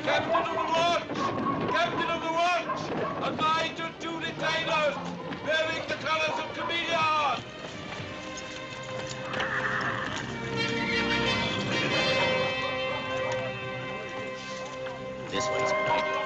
Captain of the watch! Captain of the watch! Advise your two retainers, bearing the colors of Camellia! This one's a good idea.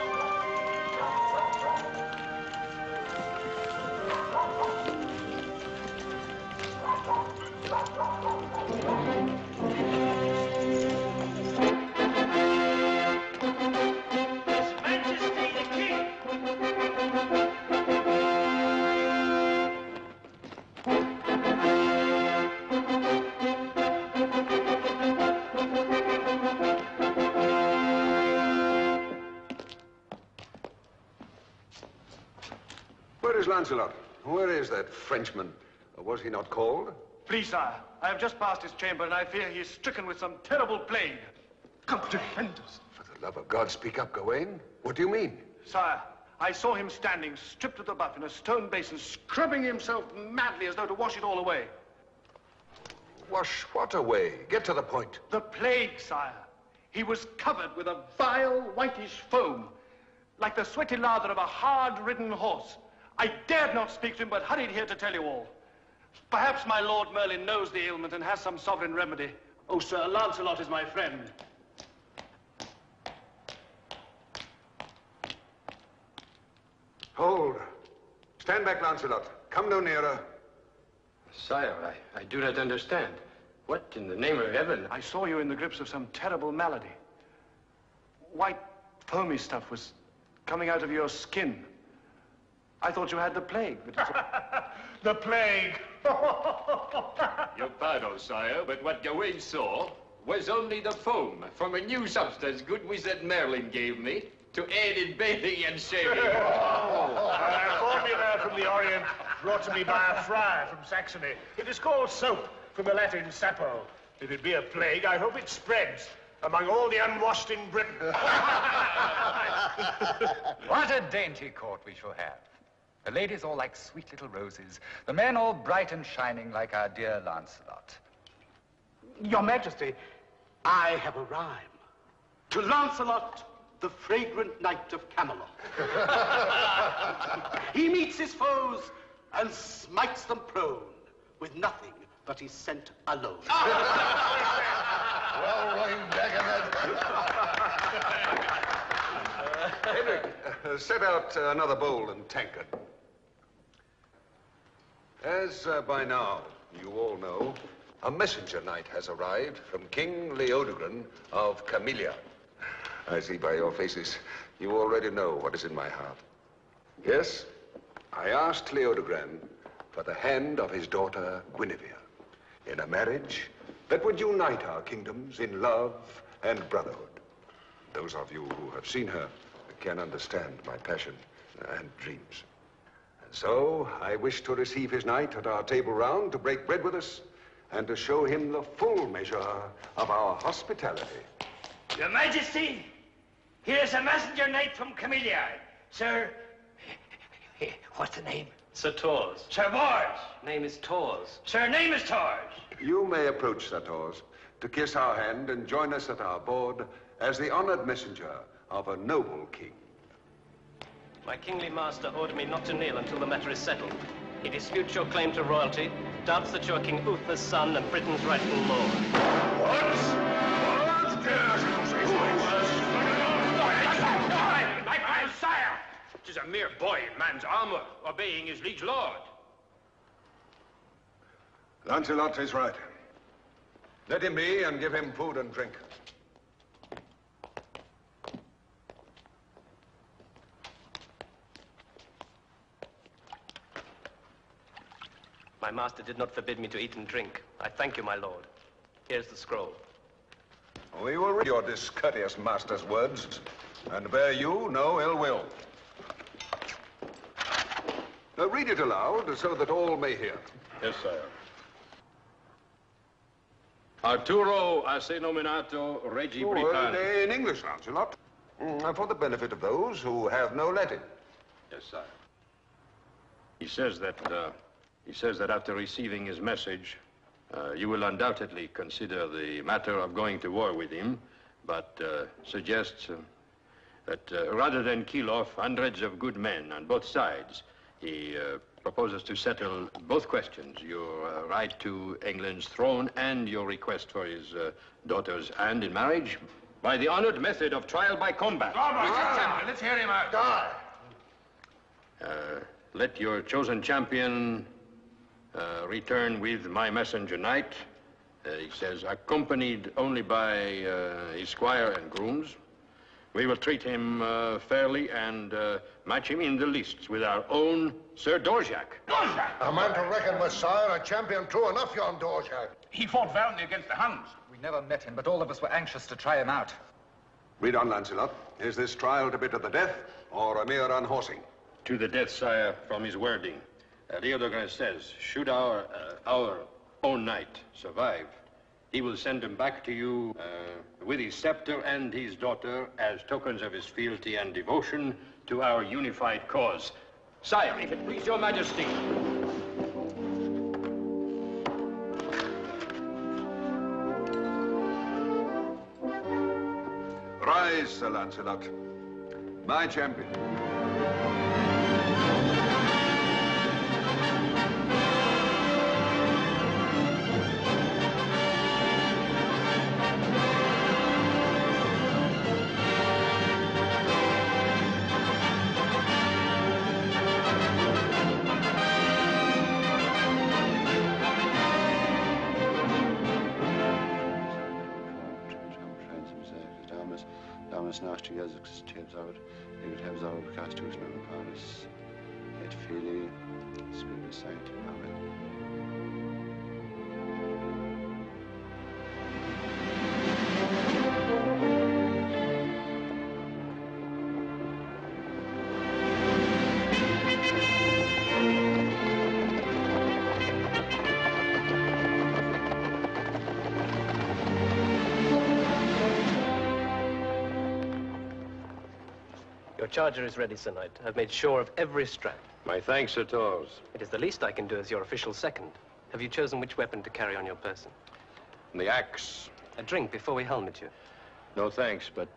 Where is Lancelot? Where is that Frenchman? Or was he not called? Please, sire, I have just passed his chamber, and I fear he is stricken with some terrible plague. Come defend us. For the love of God, speak up, Gawain. What do you mean? Sire, I saw him standing, stripped to the butt in a stone basin, scrubbing himself madly as though to wash it all away. Wash what away? Get to the point. The plague, sire. He was covered with a vile, whitish foam, like the sweaty lather of a hard-ridden horse. I dared not speak to him, but hurried here to tell you all. Perhaps my Lord Merlin knows the ailment and has some sovereign remedy. Oh, sir, Lancelot is my friend. Hold. Stand back, Lancelot. Come no nearer. Sire, I do not understand. What in the name of heaven? I saw you in the grips of some terrible malady. White, foamy stuff was coming out of your skin. I thought you had the plague, but it's... The plague! Your pardon, sire, but what Gawain saw was only the foam from a new substance good wizard Merlin gave me to aid in bathing and shaving. A formula from the Orient brought to me by a friar from Saxony. It is called soap, from the Latin sapo. If it be a plague, I hope it spreads among all the unwashed in Britain. What a dainty court we shall have. The ladies all like sweet little roses, the men all bright and shining like our dear Lancelot. Your Majesty, I have a rhyme. To Lancelot, the fragrant knight of Camelot. He meets his foes and smites them prone with nothing but his scent alone. Well, lying back in that. Henrik, set out another bowl and tankard. As by now you all know, a messenger knight has arrived from King Leodogran of Camellia. I see by your faces you already know what is in my heart. Yes, I asked Leodogran for the hand of his daughter Guinevere in a marriage that would unite our kingdoms in love and brotherhood. Those of you who have seen her can understand my passion and dreams. And so I wish to receive his knight at our table round to break bread with us and to show him the full measure of our hospitality. Your Majesty, here's a messenger knight from Camellia. Sir, what's the name? Sir Tors. Sir Bors. Name is Tors. Sir, name is Tors. You may approach, Sir Tors, to kiss our hand and join us at our board as the honored messenger of a noble king. My kingly master ordered me not to kneel until the matter is settled. He disputes your claim to royalty, doubts that you are King Uther's son and Britain's rightful lord. What? My sire! 'Tis a mere boy in man's armor, obeying his liege lord. Lancelot is right. Let him be and give him food and drink. My master did not forbid me to eat and drink. I thank you, my lord. Here's the scroll. We will read your discourteous master's words and bear you no ill will. Now read it aloud so that all may hear. Yes, sire. Arturo ase nominato Regi Britannia. In English, Lancelot, for the benefit of those who have no Latin. Yes, sire. He says that after receiving his message, you will undoubtedly consider the matter of going to war with him, but suggests that rather than kill off hundreds of good men on both sides, he proposes to settle both questions, your right to England's throne and your request for his daughter's hand in marriage by the honored method of trial by combat. Let's hear him out. Let your chosen champion return with my messenger knight. He says, accompanied only by his squire and grooms. We will treat him fairly and match him in the lists with our own Sir Dorjak. Dorjak! A man to reckon with, sire. A champion true enough, yon Dorjak. He fought valiantly against the Huns. We never met him, but all of us were anxious to try him out. Read on, Lancelot. Is this trial to be to the death or a mere unhorsing? To the death, sire, from his wording. Leodegrance says, should our own knight survive, he will send him back to you with his scepter and his daughter as tokens of his fealty and devotion to our unified cause. Sire, if it please your majesty. Rise, Sir Lancelot, my champion. Damas nasty yazıksız tebzavut, evet tebzavut kastus nana paris, et fili, spirit sancti, amen. Your charger is ready, Sir Knight. I've made sure of every strap. My thanks, Sir Tors. It is the least I can do as your official second. Have you chosen which weapon to carry on your person? The axe. A drink before we helmet you. No thanks, but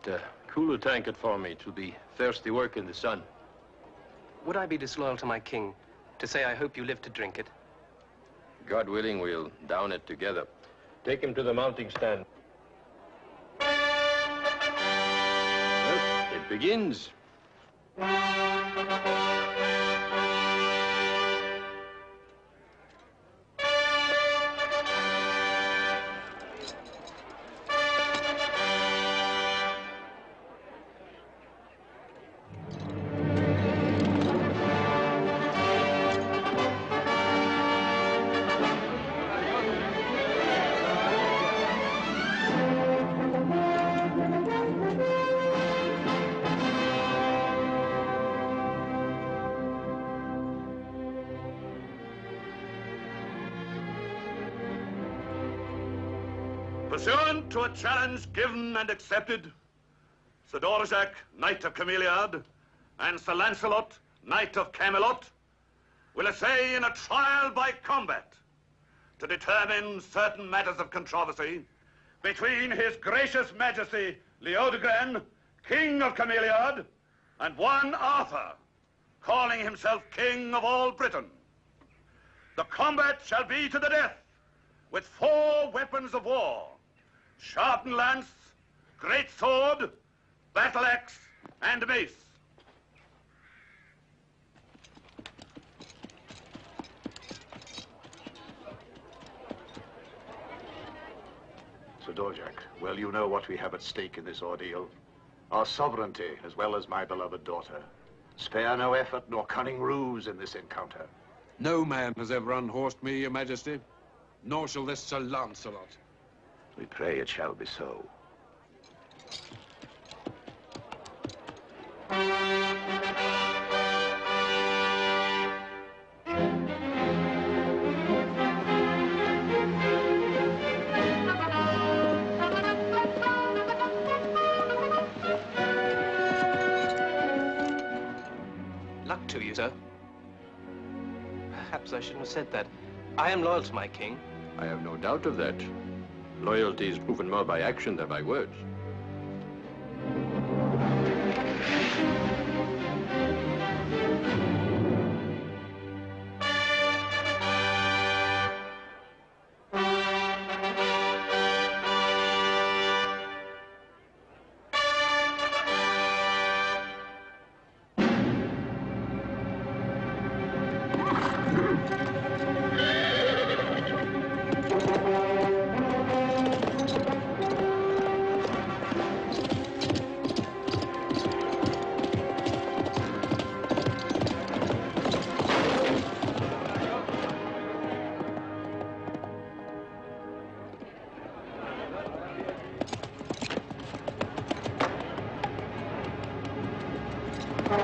cool a tankard for me to the thirsty work in the sun. Would I be disloyal to my king to say I hope you live to drink it? God willing, we'll down it together. Take him to the mounting stand. Well, it begins. Pursuant to a challenge given and accepted, Sir Dorjak, Knight of Cameliard, and Sir Lancelot, Knight of Camelot, will essay in a trial by combat to determine certain matters of controversy between His Gracious Majesty Leodogran, King of Cameliard, and one Arthur, calling himself King of all Britain. The combat shall be to the death, with 4 weapons of war: sharpened lance, great sword, battle axe, and mace. Sir Dorjak, well, you know what we have at stake in this ordeal. Our sovereignty, as well as my beloved daughter. Spare no effort nor cunning ruse in this encounter. No man has ever unhorsed me, Your Majesty, nor shall this Sir Lancelot. We pray it shall be so. Luck to you, sir. Perhaps I shouldn't have said that. I am loyal to my king. I have no doubt of that. Loyalty is proven more by action than by words. Now,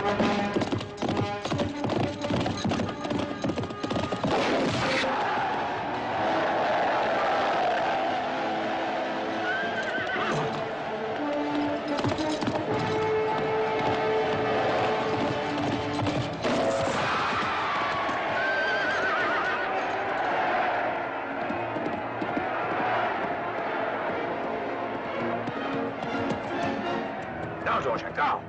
Georgia, now!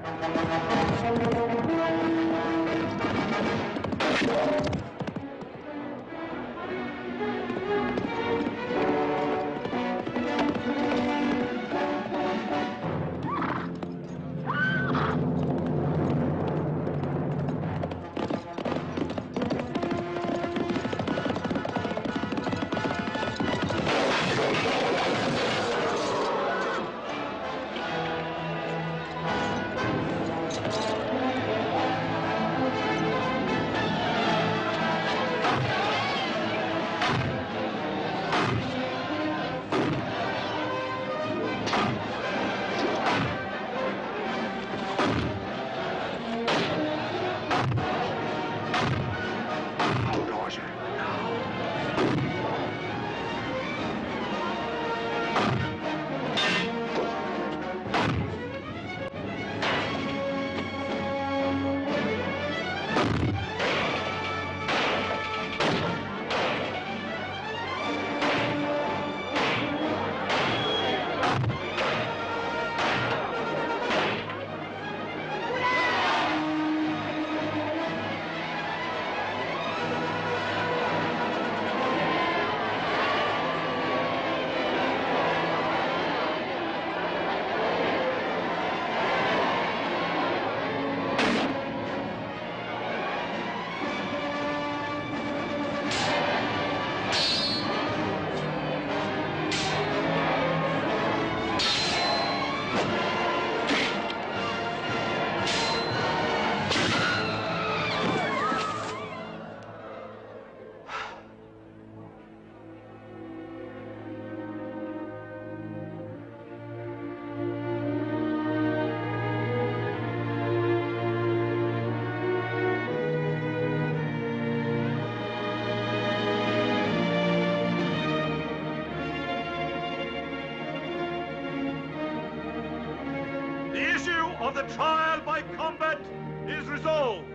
Of the trial by combat is resolved.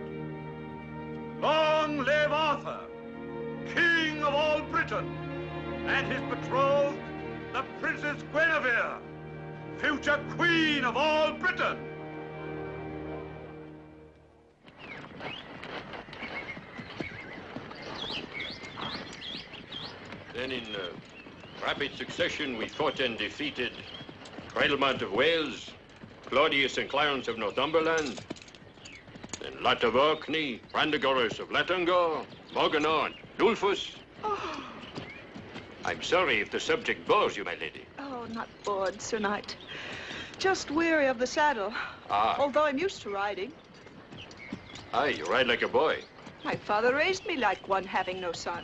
Long live Arthur, King of all Britain, and his betrothed, the Princess Guinevere, future Queen of all Britain. Then in rapid succession we fought and defeated Cradlemont of Wales, Claudius and Clarence of Northumberland, then Lot of Orkney, Brandegoris of Letangor, Morganor and Dulfus. Oh. I'm sorry if the subject bores you, my lady. Oh, not bored, Sir Knight. Just weary of the saddle. Ah. Although I'm used to riding. Aye, you ride like a boy. My father raised me like one having no son.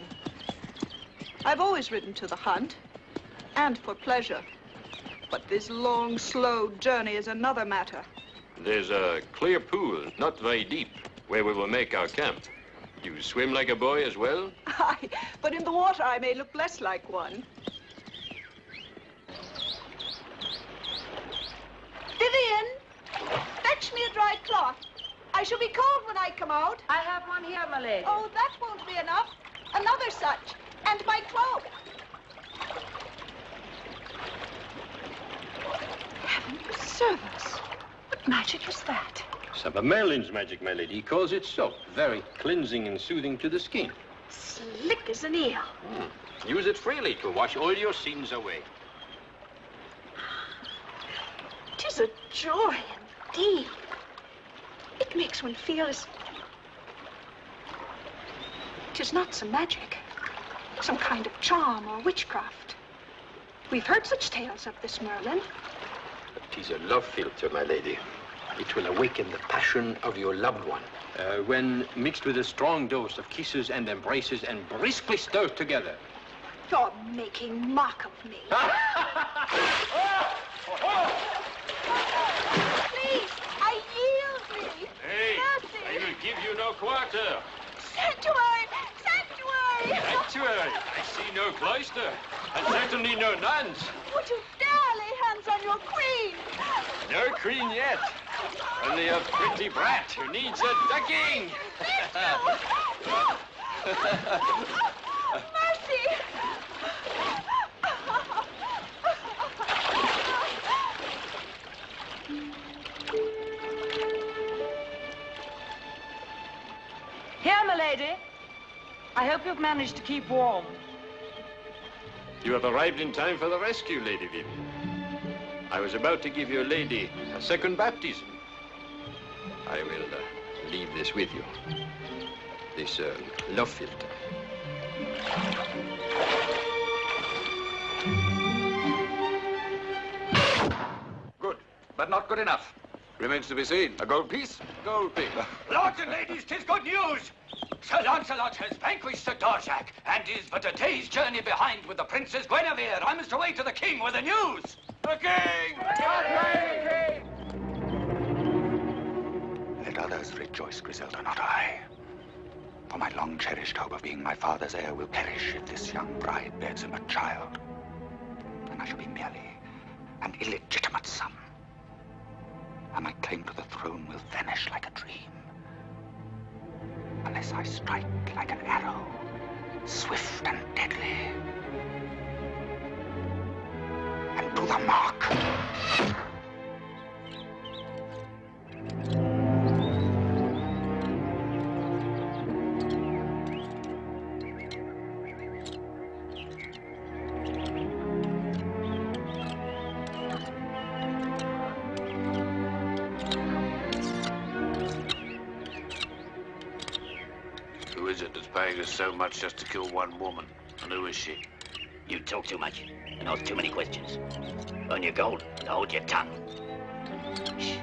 I've always ridden to the hunt, and for pleasure. But this long, slow journey is another matter. There's a clear pool, not very deep, where we will make our camp. You swim like a boy as well? Aye, but in the water I may look less like one. Vivian, fetch me a dry cloth. I shall be cold when I come out. I have one here, my lady. Oh, that won't be enough. Another such, and my cloak. Heaven preserve us. What magic is that? Some of Merlin's magic, my lady. He calls it soap. Very cleansing and soothing to the skin. Slick as an eel. Use it freely to wash all your sins away. 'Tis a joy indeed. It makes one feel as... 'Tis not some magic. Some kind of charm or witchcraft. We've heard such tales of this Merlin. It is a love philter, my lady. It will awaken the passion of your loved one. When mixed with a strong dose of kisses and embraces and briskly stirred together. You're making mock of me. Please, I yield me. Hey, certainly no nuns. Would you dare lay hands on your queen? No queen yet. Only a pretty brat who needs a ducking. Mercy! Here, milady. I hope you've managed to keep warm. You have arrived in time for the rescue, Lady Vivian. I was about to give your lady a second baptism. I will leave this with you. This love filter. Good, but not good enough. Remains to be seen. A gold piece? Gold piece. Lords and ladies, 'tis good news. Sir Lancelot has vanquished Sir Dorsac and is but a day's journey behind with the Princess Guinevere. I must away to the king with the news. The king! Let others rejoice, Griselda, not I. For my long-cherished hope of being my father's heir will perish if this young bride bears him a child. And I shall be merely an illegitimate son. And my claim to the throne will vanish like a dream. Unless I strike like an arrow, swift and deadly. And to the mark. Who is it that's paying us so much just to kill one woman? And who is she? You talk too much and ask too many questions. Earn your gold and hold your tongue. Shh.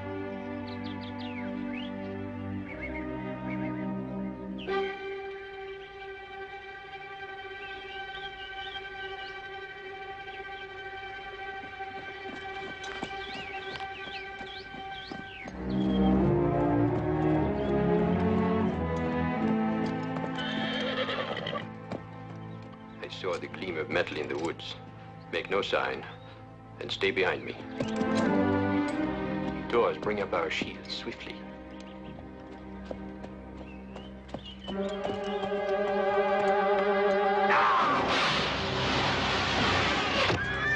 I saw the gleam of metal in the woods. Make no sign, and stay behind me. Doors, bring up our shields swiftly.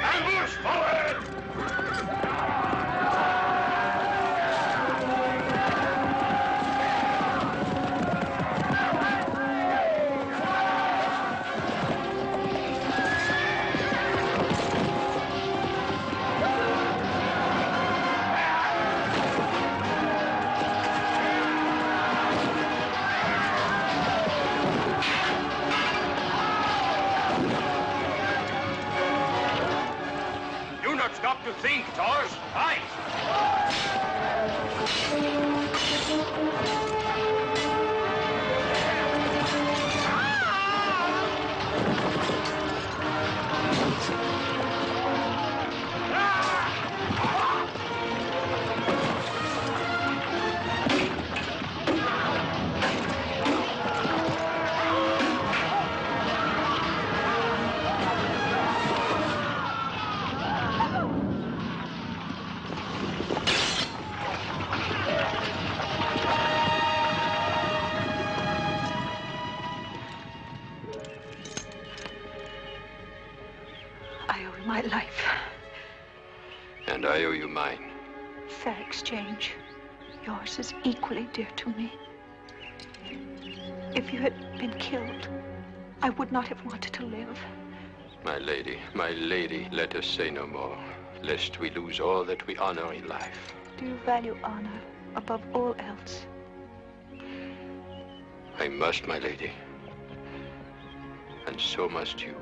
Ambush forward! Do not stop to think, Tors. Fight! I owe you my life. And I owe you mine. Fair exchange. Yours is equally dear to me. If you had been killed, I would not have wanted to live. My lady, let us say no more, lest we lose all that we honor in life. Do you value honor above all else? I must, my lady. And so must you.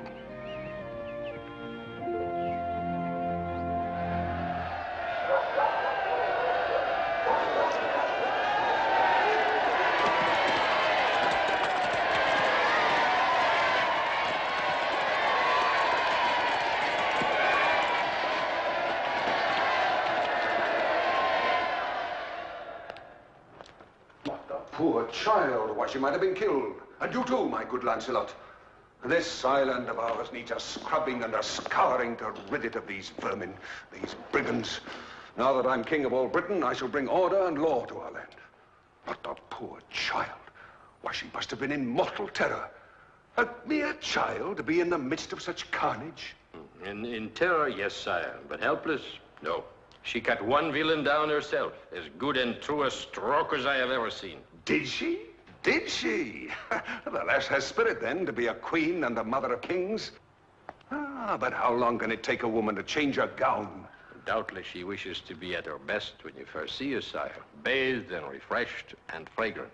Poor child. Why, she might have been killed. And you too, my good Lancelot. This island of ours needs a scrubbing and a scouring to rid it of these vermin, these brigands. Now that I'm king of all Britain, I shall bring order and law to our land. But the poor child. Why, she must have been in mortal terror. A mere child to be in the midst of such carnage. In terror, yes, sire, but helpless, no. She cut one villain down herself, as good and true a stroke as I have ever seen. Did she? Did she? The lass has spirit, then, to be a queen and a mother of kings. Ah, but how long can it take a woman to change her gown? Doubtless she wishes to be at her best when you first see her, sire. Bathed and refreshed and fragrant.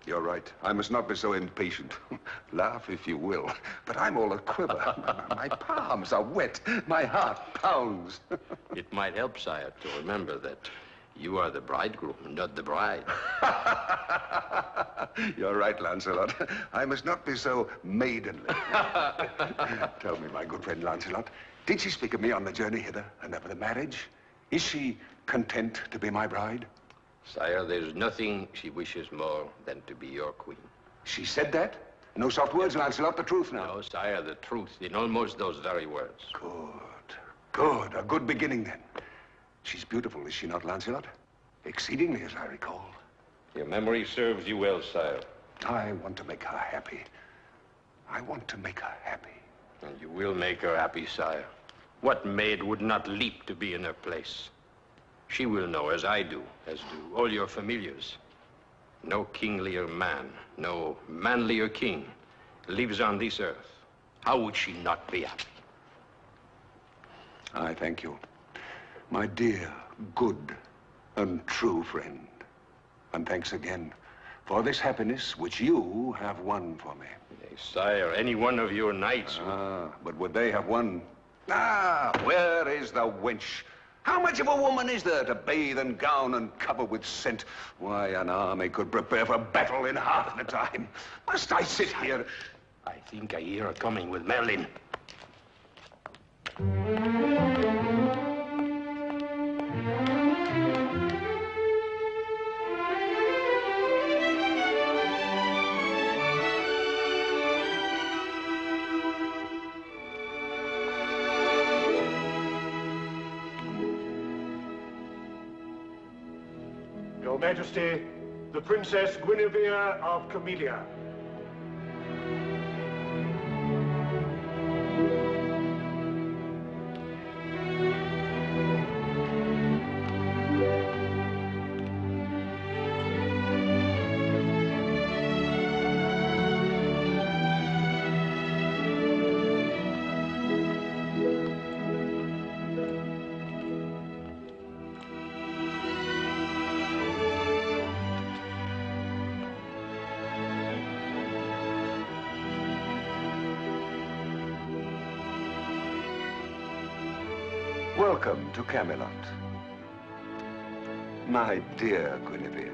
You're right. I must not be so impatient. Laugh if you will, but I'm all a quiver. My palms are wet. My heart pounds. It might help, sire, to remember that you are the bridegroom, not the bride. You're right, Lancelot. I must not be so maidenly. Tell me, my good friend Lancelot, did she speak of me on the journey hither and of the marriage? Is she content to be my bride? Sire, there's nothing she wishes more than to be your queen. She said that? No soft words, Lancelot, the truth now. No, sire, the truth, in almost those very words. Good, good. A good beginning, then. She's beautiful, is she not, Lancelot? Exceedingly, as I recall. Your memory serves you well, sire. I want to make her happy. I want to make her happy. And you will make her happy, sire. What maid would not leap to be in her place? She will know, as I do, as do all your familiars. No kinglier man, no manlier king lives on this earth. How would she not be happy? I thank you, my dear, good, and true friend. And thanks again for this happiness which you have won for me. Nay, sire, any one of your knights... but would they have won? Where is the wench? How much of a woman is there to bathe and gown and cover with scent? Why, an army could prepare for battle in half the time. Must I sit here? I think I hear her coming with Merlin. Your Majesty, the Princess Guinevere of Camellia. Welcome to Camelot, my dear Guinevere.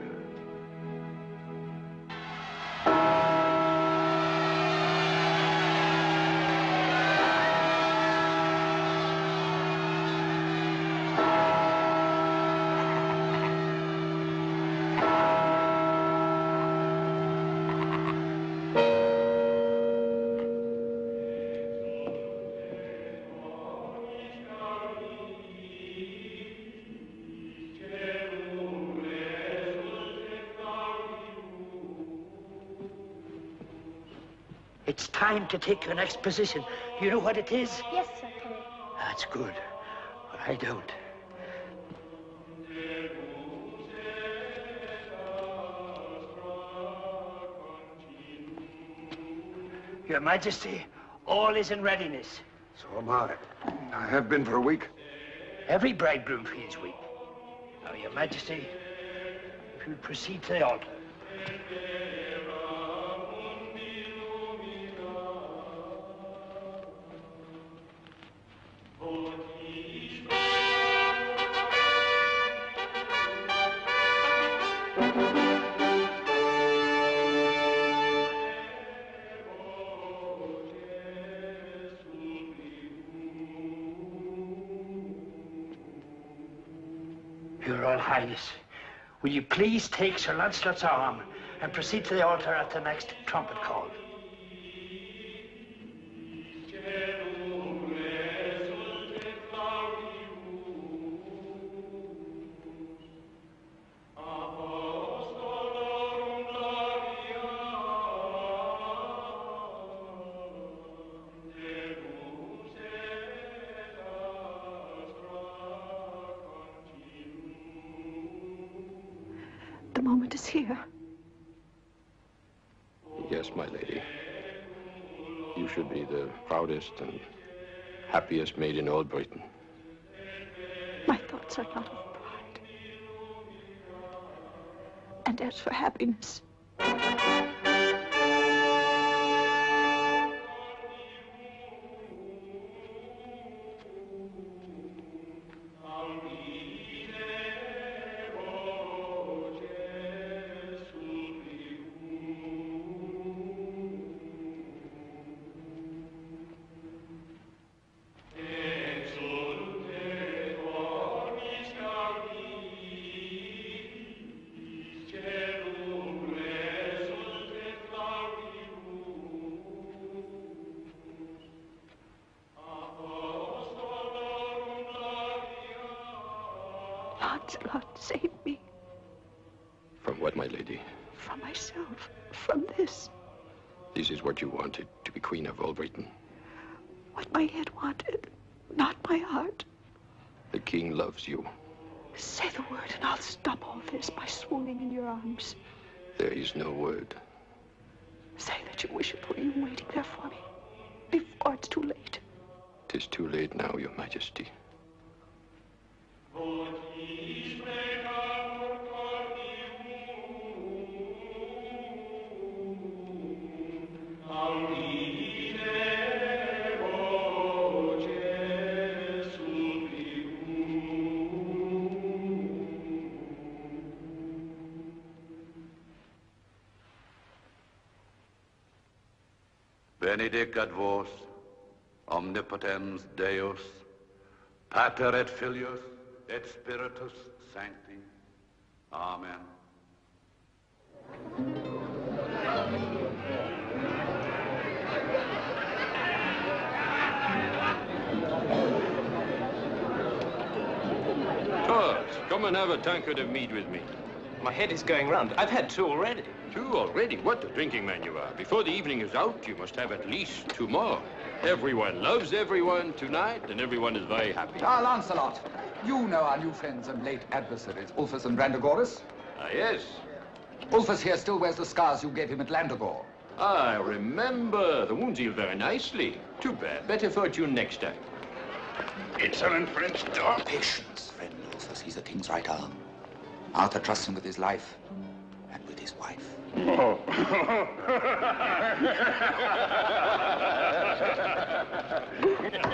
It's time to take your next position. Do you know what it is? Yes, Sir Kenneth. That's good, but I don't. Your Majesty, all is in readiness. So am I. I have been for a week. Every bridegroom feels weak. Now, Your Majesty, if you'll proceed to the altar. Your Royal Highness, will you please take Sir Lancelot's arm and proceed to the altar at the next trumpet call? the moment is here. Yes, my lady. You should be the proudest and happiest maid in all Britain. My thoughts are not of pride. And as for happiness, Lancelot, save me. From what, my lady? From myself. From this. This is what you wanted, to be queen of all Britain. What my head wanted, not my heart. The king loves you. Say the word and I'll stop all this by swooning in your arms. There is no word. Say that you wish it for you waiting there for me. Before it's too late. 'Tis too late now, your majesty. Benedicat vos, omnipotens Deus, Pater et Filius et Spiritus Sancti. Amen. Charles, come and have a tankard of mead with me. My head is going round. I've had 2 already. 2 already? What a drinking man you are. Before the evening is out, you must have at least 2 more. Everyone loves everyone tonight, and everyone is very happy. Ah, Lancelot, you know our new friends and late adversaries, Ulfus and Brandagoris? Ah, yes. Ulfus here still wears the scars you gave him at Landagore. I remember. The wounds heal very nicely. Too bad. Better fortune next time. Insolent French dog. Patience, friend Ulfus. He's the king's right arm. Arthur trusts him with his life and with his wife.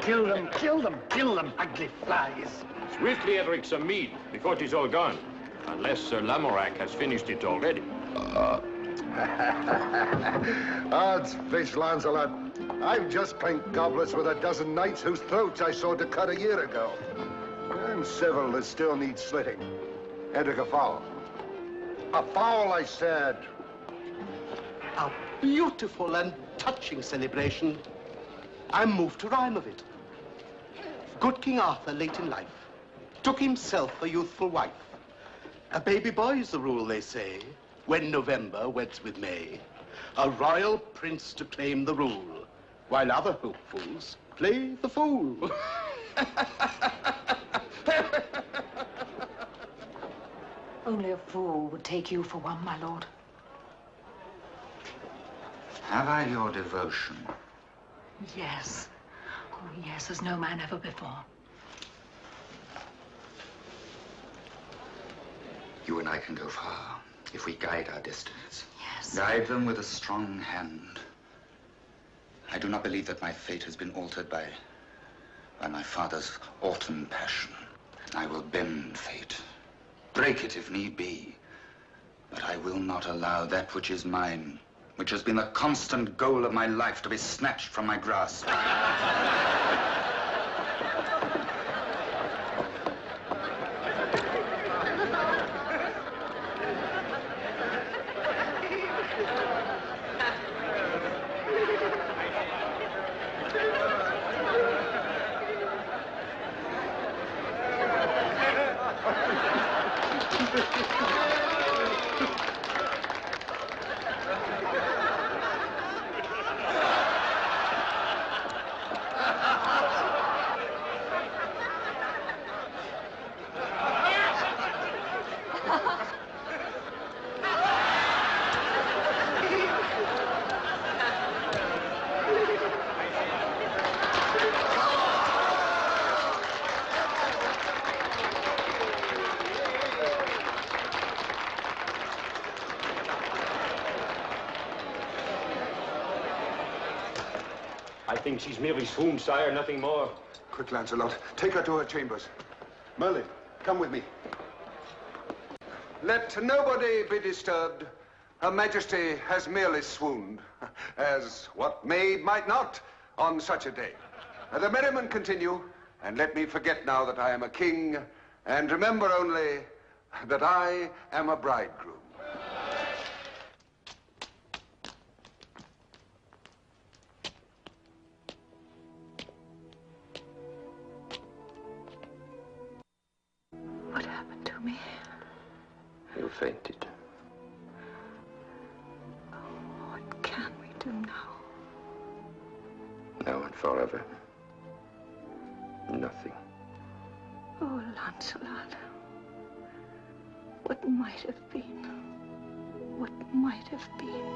Kill them, kill them, kill them, ugly flies. Swiftly, Edric, some mead, before it is all gone. Unless Sir Lamorak has finished it already. Odds fish, Lancelot. I've just clanked goblets with a dozen knights whose throats I sawed to cut a year ago. I'm several that still need slitting. Edric, a fowl. A fowl, I said. A beautiful and touching celebration. I'm moved to rhyme of it. Good King Arthur, late in life, took himself a youthful wife. A baby boy's the rule, they say, when November weds with May. A royal prince to claim the rule, while other hopefuls play the fool. Only a fool would take you for one, my lord. Have I your devotion? Yes. Oh, yes, as no man ever before. You and I can go far if we guide our destinies. Yes. Guide them with a strong hand. I do not believe that my fate has been altered by my father's autumn passion. I will bend fate, break it if need be, but I will not allow that which is mine, which has been the constant goal of my life, to be snatched from my grasp. I think she's merely swooned, sire, nothing more. Quick, Lancelot. Take her to her chambers. Merlin, come with me. Let nobody be disturbed. Her Majesty has merely swooned, as what maid might not on such a day. The merriment continue, and let me forget now that I am a king, and remember only that I am a bridegroom. What happened to me? You fainted. Oh, what can we do now? Now and forever. Nothing. Oh, Lancelot. What might have been? What might have been?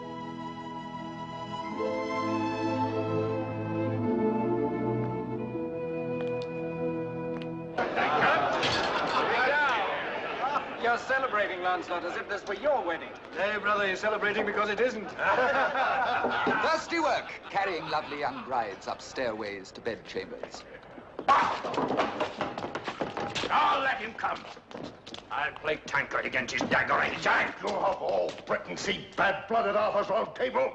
You're celebrating, Lancelot, as if this were your wedding. Hey, brother, you're celebrating because it isn't. Thirsty work, carrying lovely young brides up stairways to bedchambers. I'll let him come. I'll play tankard against his daggering giant. You have all Britain see bad blood at Arthur's round table.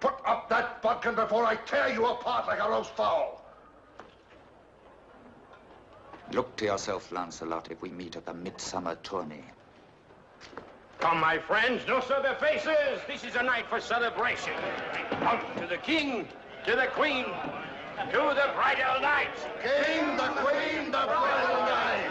Put up that bodkin before I tear you apart like a roast fowl. Look to yourself, Lancelot, if we meet at the midsummer tourney. Come, my friends, no sober faces. This is a night for celebration. Out to the king, to the queen, to the bridal night. King, the queen, the bridal night.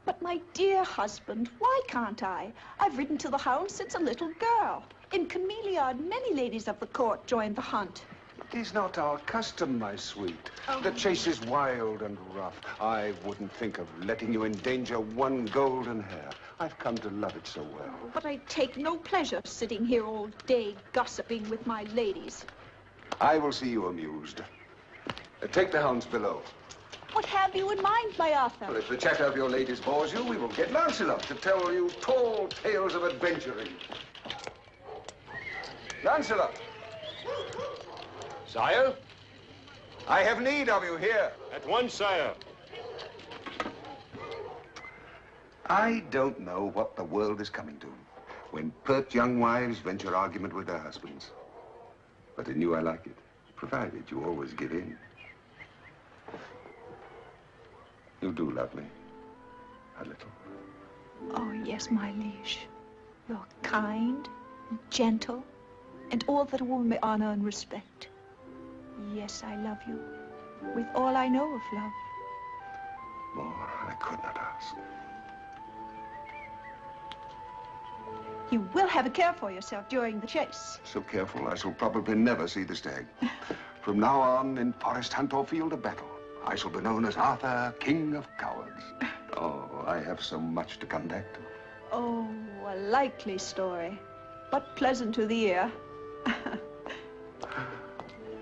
But my dear husband, why can't I? I've ridden to the hounds since a little girl. In Cameliard, many ladies of the court joined the hunt. It is not our custom, my sweet. The chase is wild and rough. I wouldn't think of letting you endanger one golden hair. I've come to love it so well. But I take no pleasure sitting here all day gossiping with my ladies. I will see you amused. Take the hounds below. What have you in mind, my Arthur? Well, if the chatter of your ladies bores you, we will get Lancelot to tell you tall tales of adventuring. Lancelot! Sire? I have need of you here. At once, sire. I don't know what the world is coming to when pert young wives venture argument with their husbands. But in you I like it, provided you always give in. You do love me. A little. Oh, yes, my liege. You're kind, gentle, and all that a woman may honor and respect. Yes, I love you, with all I know of love. More I could not ask. You will have a care for yourself during the chase. So careful, I shall probably never see the stag. From now on, in forest hunt or field of battle, I shall be known as Arthur, King of Cowards. Oh, I have so much to come back to. Oh, a likely story, but pleasant to the ear.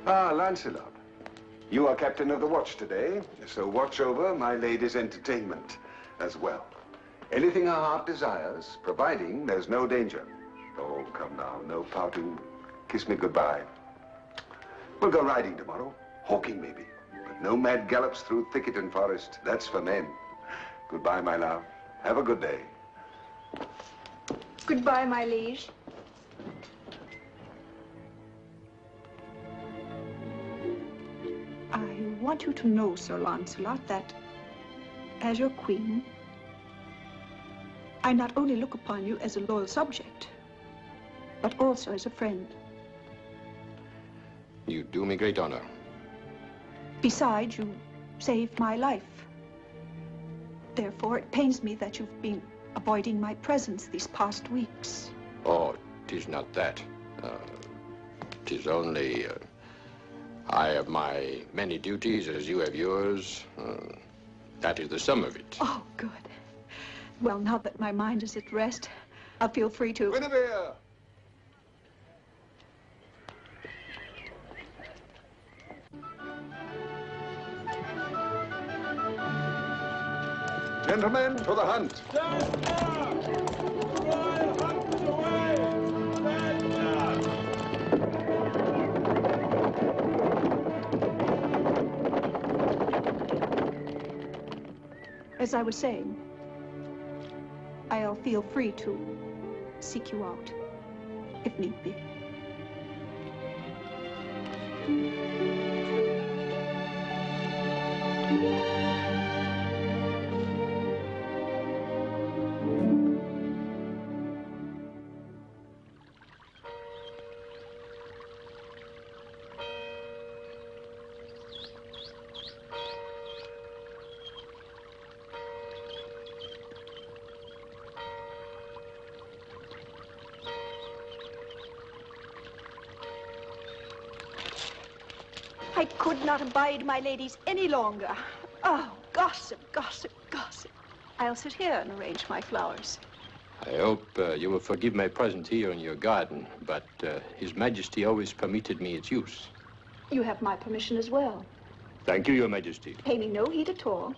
Ah, Lancelot. You are captain of the watch today, so watch over my lady's entertainment as well. Anything her heart desires, providing there's no danger. Oh, come now, no pouting. Kiss me goodbye. We'll go riding tomorrow, hawking maybe. But no mad gallops through thicket and forest. That's for men. Goodbye, my love. Have a good day. Goodbye, my liege. I want you to know, Sir Lancelot, that as your queen, I not only look upon you as a loyal subject, but also as a friend. You do me great honor. Besides, you saved my life. Therefore, it pains me that you've been avoiding my presence these past weeks. Oh, 'tis not that. 'Tis only... I have my many duties as you have yours. That is the sum of it. Oh, good. Well, now that my mind is at rest, I'll feel free to... Guinevere! Gentlemen, to the hunt. As I was saying, I'll feel free to seek you out, if need be. I could not abide my ladies any longer. Oh, gossip, gossip, gossip. I'll sit here and arrange my flowers. I hope you will forgive my presence here in your garden, but His Majesty always permitted me its use. You have my permission as well. Thank you, Your Majesty. Pay me no heed at all.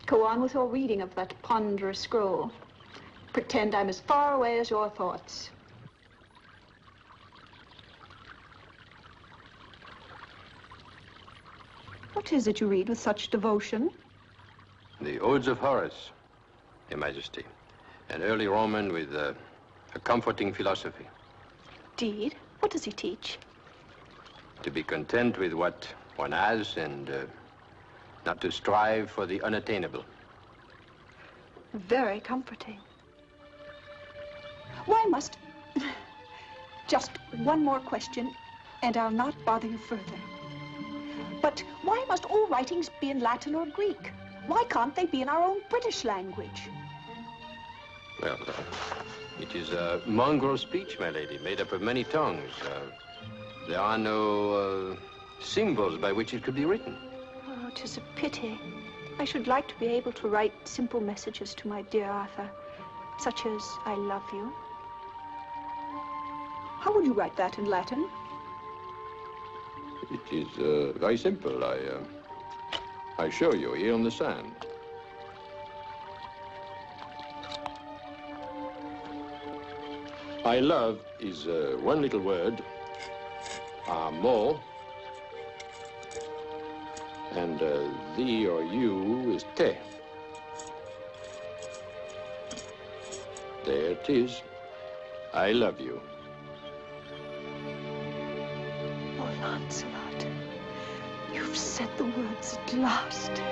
Go on with your reading of that ponderous scroll. Pretend I'm as far away as your thoughts. What is it you read with such devotion? The Odes of Horace, Your Majesty. An early Roman with a comforting philosophy. Indeed? What does he teach? To be content with what one has and not to strive for the unattainable. Very comforting. Why must... Just one more question, and I'll not bother you further. But why must all writings be in Latin or Greek? Why can't they be in our own British language? Well, it is a mongrel speech, my lady, made up of many tongues. There are no symbols by which it could be written. Oh, 'tis a pity. I should like to be able to write simple messages to my dear Arthur, such as, I love you. How would you write that in Latin? It is very simple. I show you here on the sand. I love is one little word, amor, and thee or you is te. There it is. I love you. Oh, Lancelot, you've said the words at last.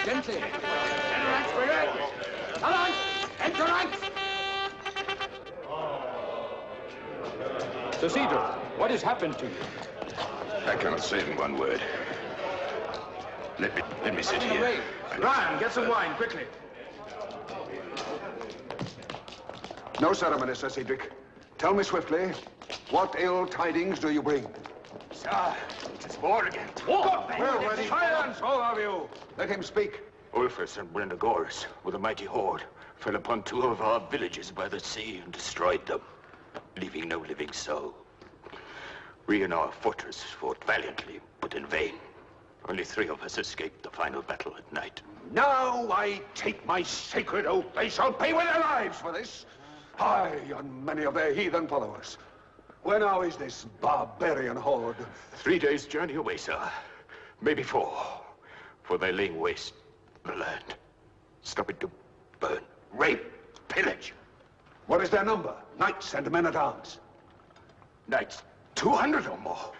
Gently. Come on, enter ranks. Sir Cedar, what has happened to you? I cannot say it in one word. Let me sit here. Ryan, get some wine, quickly. No ceremony, Sir Cedric. Tell me swiftly, what ill tidings do you bring? Sir, it is war again. War! We're ready. Silence, all of you! Let him speak. Ulfus and Brendagoras, with a mighty horde, fell upon 2 of our villages by the sea and destroyed them, leaving no living soul. We in our fortress fought valiantly, but in vain. Only 3 of us escaped the final battle at night. Now I take my sacred oath they shall pay with their lives for this. I and many of their heathen followers. Where now is this barbarian horde? 3 days' journey away, sir. Maybe 4. For they're laying waste the land. Stopping to burn, rape, pillage. What is their number? Knights and men-at-arms? Knights, 200 or more.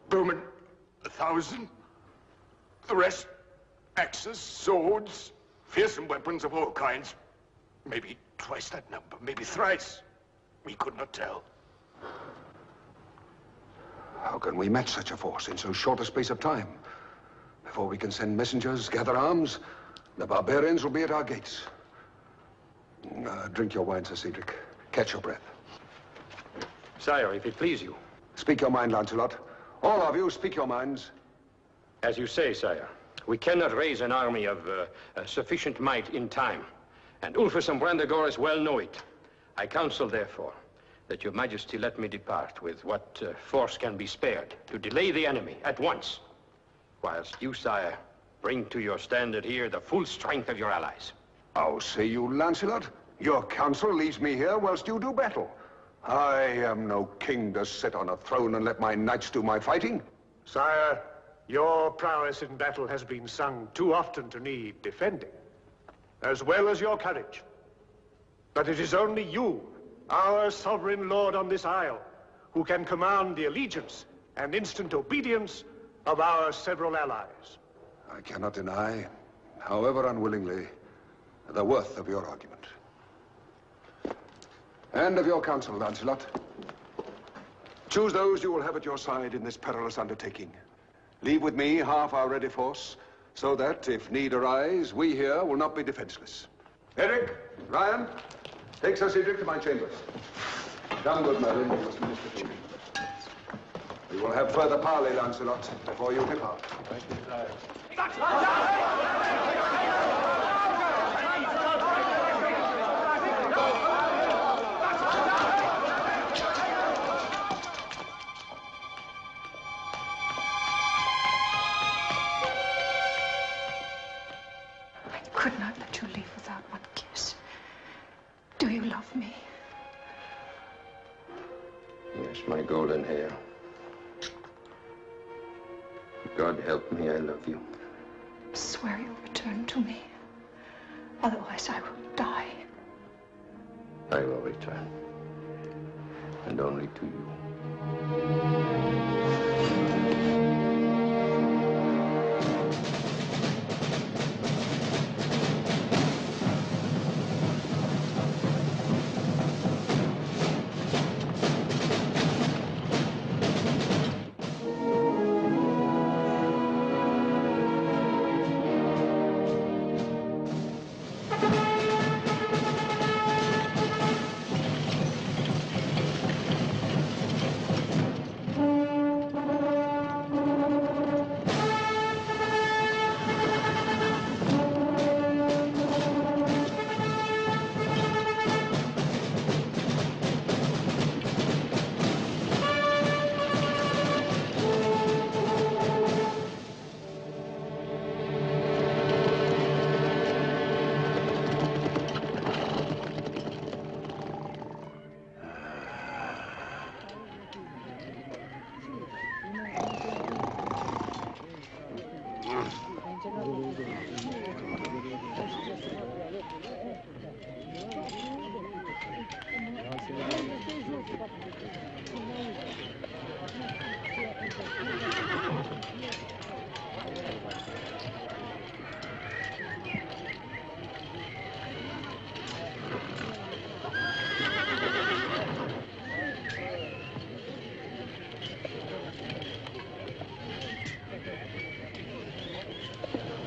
Bowmen, 1,000. The rest, axes, swords, fearsome weapons of all kinds. Maybe twice that number, maybe thrice. We could not tell. How can we match such a force in so short a space of time? Before we can send messengers, gather arms, the barbarians will be at our gates. Drink your wine, Sir Cedric. Catch your breath. Sire, if it please you. Speak your mind, Lancelot. All of you, speak your minds. As you say, sire, we cannot raise an army of sufficient might in time. And Ulfus and Brandegores well know it. I counsel, therefore, that your majesty let me depart with what force can be spared to delay the enemy at once, whilst you, sire, bring to your standard here the full strength of your allies. How say you, Lancelot? Your counsel leaves me here whilst you do battle. I am no king to sit on a throne and let my knights do my fighting. Sire, your prowess in battle has been sung too often to need defending, as well as your courage. But it is only you, our sovereign lord on this isle, who can command the allegiance and instant obedience of our several allies. I cannot deny, however unwillingly, the worth of your argument. And of your counsel, Lancelot. Choose those you will have at your side in this perilous undertaking. Leave with me half our ready force, so that, if need arise, we here will not be defenseless. Eric, Ryan, take Sir Cedric to my chambers. Come, good Merlin, you must minister to me. We will have further parley, Lancelot, before you depart. Thank you, sire. I could not let you leave without one kiss. Do you love me? Yes, my golden hair. God help me, I love you. Swear you'll return to me. Otherwise, I will die. I will return. And only to you.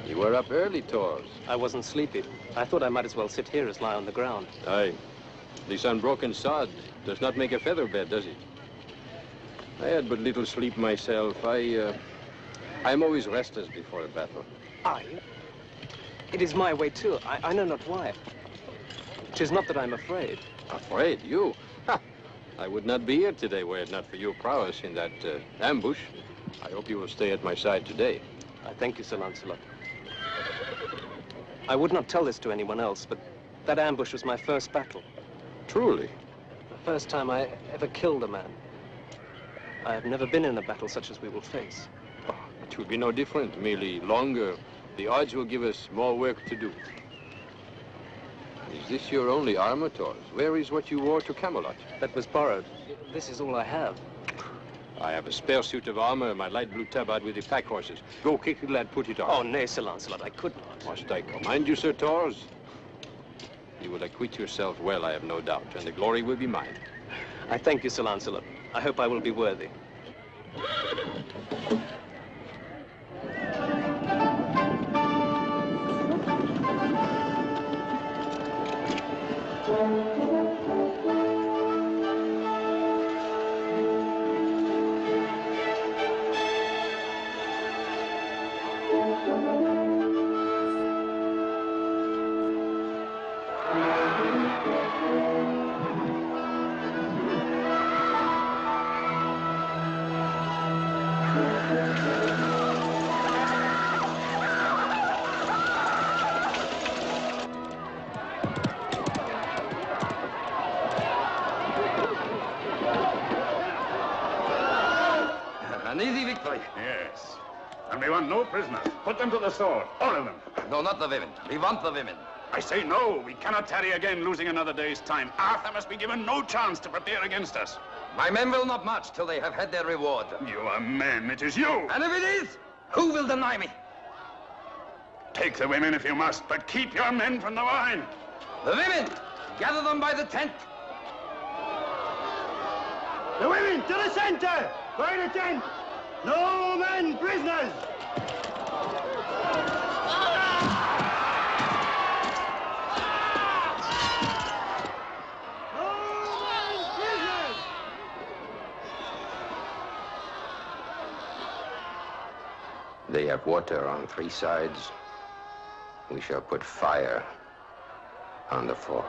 You were up early, Tors. I wasn't sleepy. I thought I might as well sit here as lie on the ground. Aye. This unbroken sod does not make a feather bed, does it? I had but little sleep myself. I'm always restless before a battle. Are you? It is my way, too. I know not why. 'Tis not that I'm afraid. Afraid? You? Ha! I would not be here today were it not for your prowess in that ambush. I hope you will stay at my side today. I thank you, Sir Lancelot. I would not tell this to anyone else, but that ambush was my first battle. Truly? The first time I ever killed a man. I have never been in a battle such as we will face. It will be no different, merely longer. The odds will give us more work to do. Is this your only armor, Tors? Where is what you wore to Camelot? That was borrowed. This is all I have. I have a spare suit of armor, my light blue tabard with the pack horses. Go quickly, lad, put it on. Oh, nay, Sir Lancelot, I could not. Must I command you, Sir Tors? You will acquit yourself well, I have no doubt, and the glory will be mine. I thank you, Sir Lancelot. I hope I will be worthy. An easy victory. Yes. And we want no prisoners. Put them to the sword, all of them. No, not the women. We want the women. I say no. We cannot tarry again, losing another day's time. Arthur must be given no chance to prepare against us. My men will not march till they have had their reward. You are men. It is you. And if it is, who will deny me? Take the women if you must, but keep your men from the wine. The women! Gather them by the tent. The women to the center! By the tent! No men prisoners! They have water on 3 sides. We shall put fire on the 4th.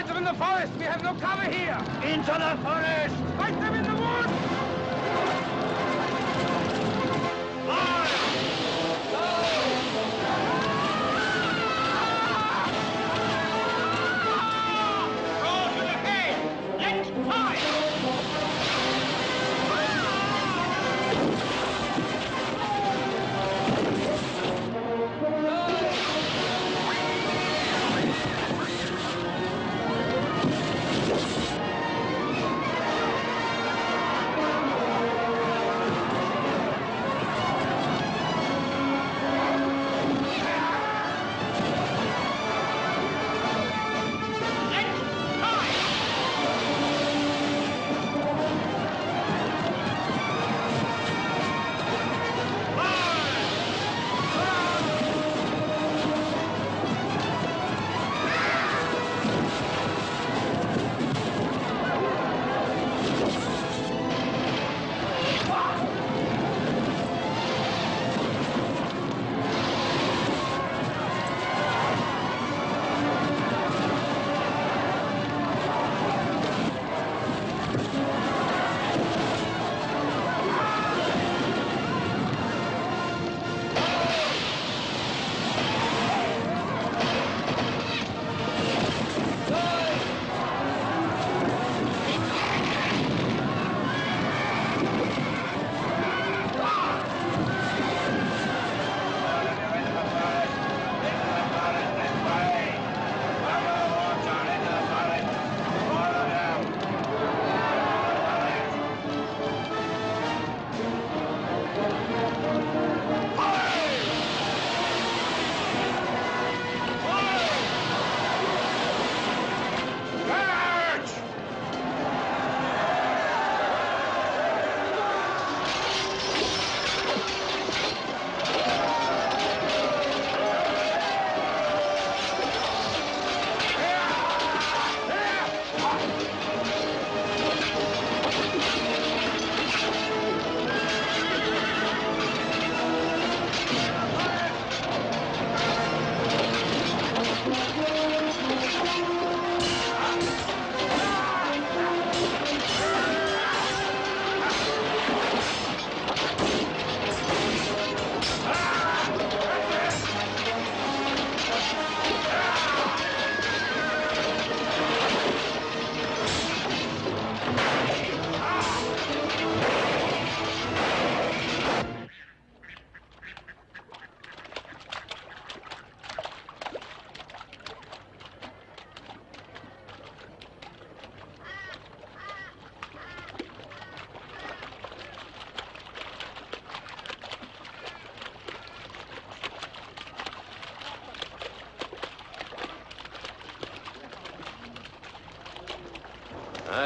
Fight them in the forest! We have no cover here! Into the forest! Fight them in the woods!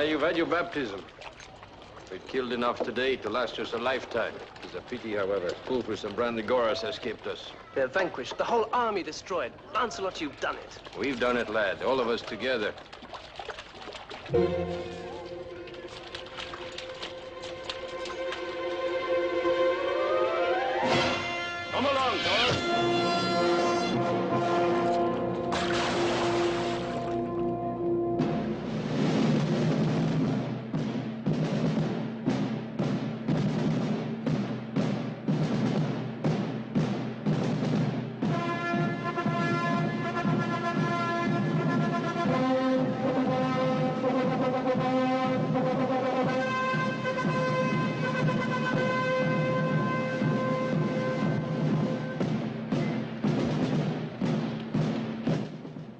You've had your baptism. We've killed enough today to last us a lifetime. It's a pity, however, Fulfus and Brandigoras escaped us. They're vanquished, the whole army destroyed. Lancelot, you've done it. We've done it, lad, all of us together. Come along, fellas.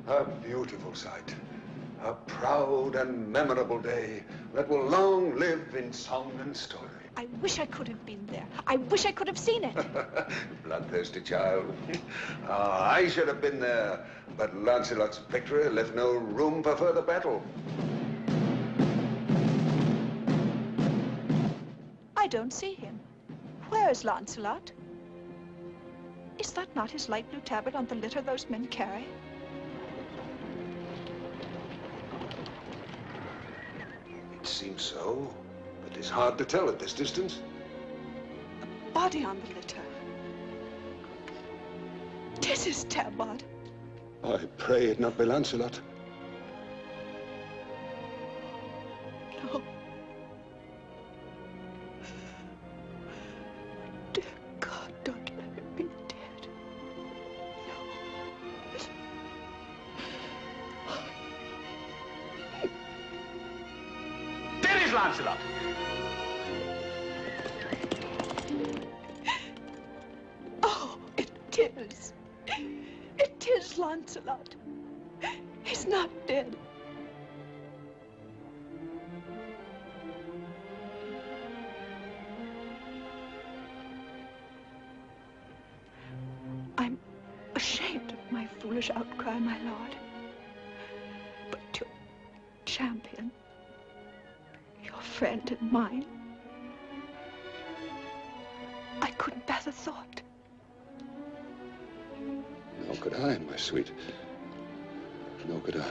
A beautiful sight. A proud and memorable day that will long live in song and story. I wish I could have been there. I wish I could have seen it. Bloodthirsty child. I should have been there, but Lancelot's victory left no room for further battle. I don't see him. Where is Lancelot? Is that not his light blue tabard on the litter those men carry? It seems so, but it's hard to tell at this distance. Body on the litter. 'Tis his tabard. I pray it not be Lancelot. Lancelot. Oh, it is. It is Lancelot. He's not dead. I'm ashamed of my foolish outcry, my lord. But your champion, your friend and mine, I couldn't bear the thought. Nor could I, my sweet. Nor could I.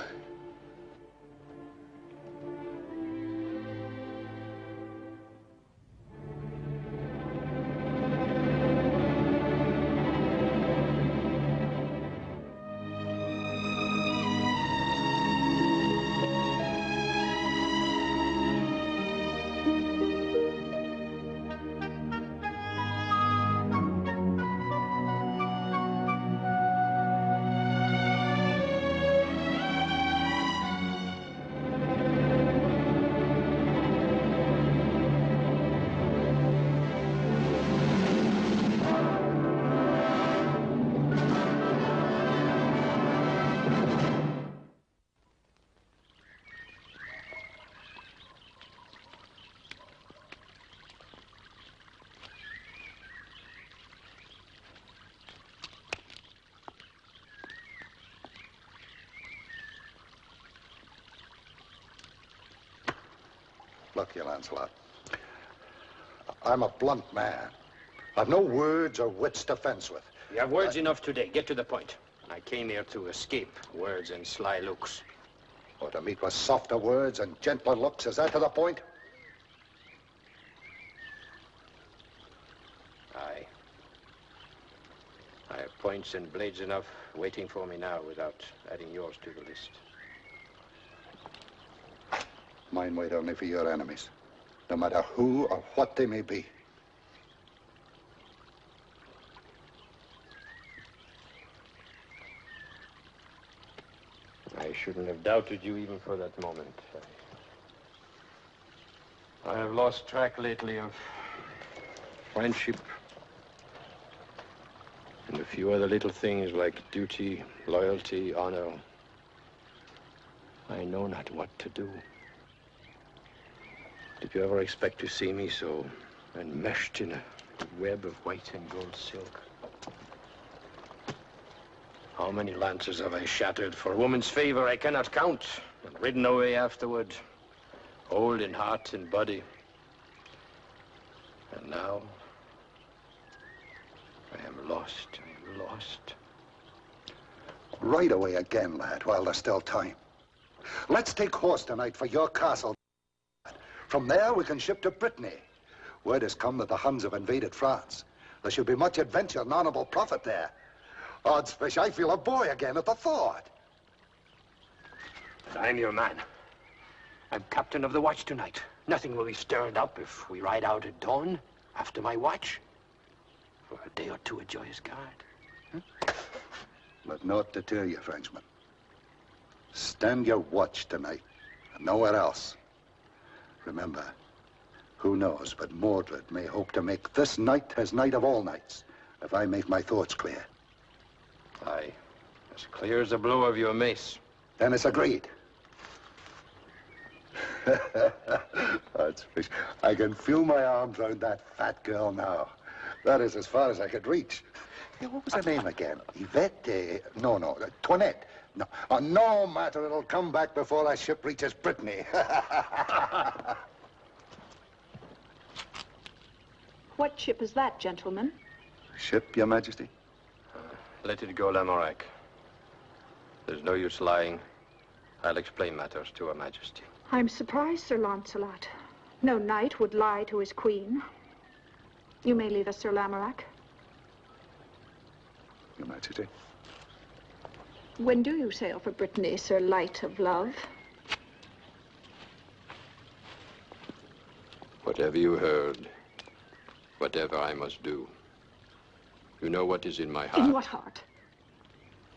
Look here, Lancelot. I'm a blunt man. I've no words or wits to fence with. You have words enough today. Get to the point. I came here to escape words and sly looks. Or to meet with softer words and gentler looks. Is that to the point? Aye. I have points and blades enough waiting for me now without adding yours to the list. Mine wait only for your enemies, no matter who or what they may be. I shouldn't have doubted you even for that moment. I have lost track lately of friendship and a few other little things like duty, loyalty, honor. I know not what to do. Did you ever expect to see me so enmeshed in a web of white and gold silk? How many lances have I shattered for a woman's favor I cannot count, and ridden away afterward, old in heart and body. And now, I am lost, I am lost. Right away again, lad, while there's still time. Let's take horse tonight for your castle. From there, we can ship to Brittany. Word has come that the Huns have invaded France. There should be much adventure and honorable profit there. Odds fish, I feel a boy again at the thought. But I'm your man. I'm captain of the watch tonight. Nothing will be stirred up if we ride out at dawn after my watch. For a day or two at Joyous Guard. Let naught deter you, Frenchman. Stand your watch tonight, and nowhere else. Remember, who knows but Mordred may hope to make this night his night of all nights, if I make my thoughts clear. Aye, as clear as a blow of your mace. Then it's agreed. That's fish. I can feel my arms around that fat girl now. That is as far as I could reach. Hey, what was her name again? Yvette? No, Toinette. No, no matter, it'll come back before our ship reaches Brittany. What ship is that, gentlemen? Ship, Your Majesty? Let it go, Lamorak. There's no use lying. I'll explain matters to Her Majesty. I'm surprised, Sir Lancelot. No knight would lie to his queen. You may leave us, Sir Lamorak. Your Majesty? When do you sail for Brittany, Sir Light of Love? Whatever you heard, whatever I must do, you know what is in my heart. In what heart?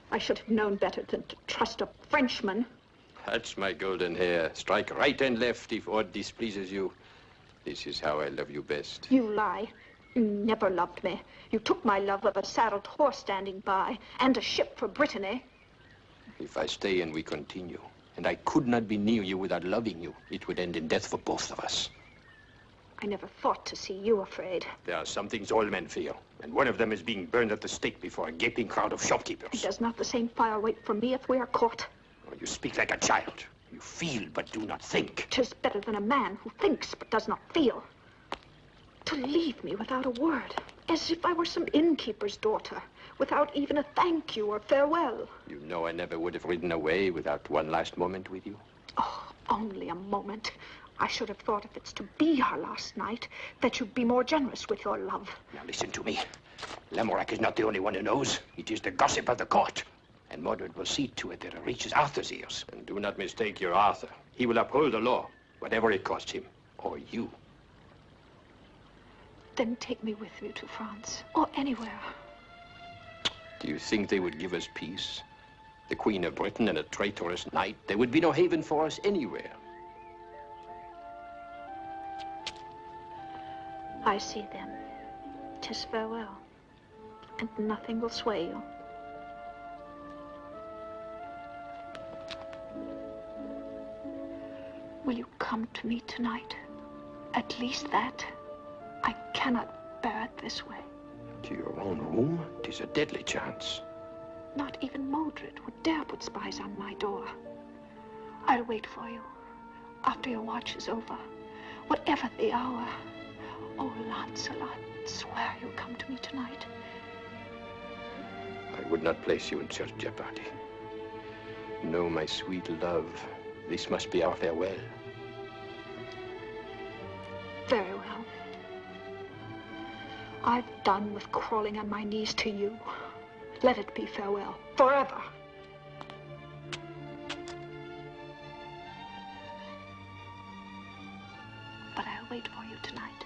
I should have known better than to trust a Frenchman. That's my golden hair. Strike right and left if aught displeases you. This is how I love you best. You lie. You never loved me. You took my love of a saddled horse standing by, and a ship for Brittany. If I stay and we continue, and I could not be near you without loving you, it would end in death for both of us. I never thought to see you afraid. There are some things all men fear, and one of them is being burned at the stake before a gaping crowd of shopkeepers. Does not the same fire wait for me if we are caught? Oh, you speak like a child. You feel but do not think. 'Tis better than a man who thinks but does not feel. To leave me without a word, as if I were some innkeeper's daughter, without even a thank you or farewell. You know I never would have ridden away without one last moment with you. Oh, only a moment. I should have thought if it's to be our last night, that you'd be more generous with your love. Now listen to me. Lamorak is not the only one who knows. It is the gossip of the court. And Mordred will see to it that it reaches Arthur's ears. And do not mistake your Arthur. He will uphold the law, whatever it costs him, or you. Then take me with you to France, or anywhere. Do you think they would give us peace? The Queen of Britain and a traitorous knight? There would be no haven for us anywhere. I see them. 'Tis farewell, and nothing will sway you. Will you come to me tonight? At least that. I cannot bear it this way. To your own room? 'Tis a deadly chance. Not even Mordred would dare put spies on my door. I'll wait for you, after your watch is over, whatever the hour. Oh, Lancelot, swear you'll come to me tonight. I would not place you in such jeopardy. No, my sweet love, this must be our farewell. Very well. I've done with crawling on my knees to you. Let it be farewell, forever. But I'll wait for you tonight.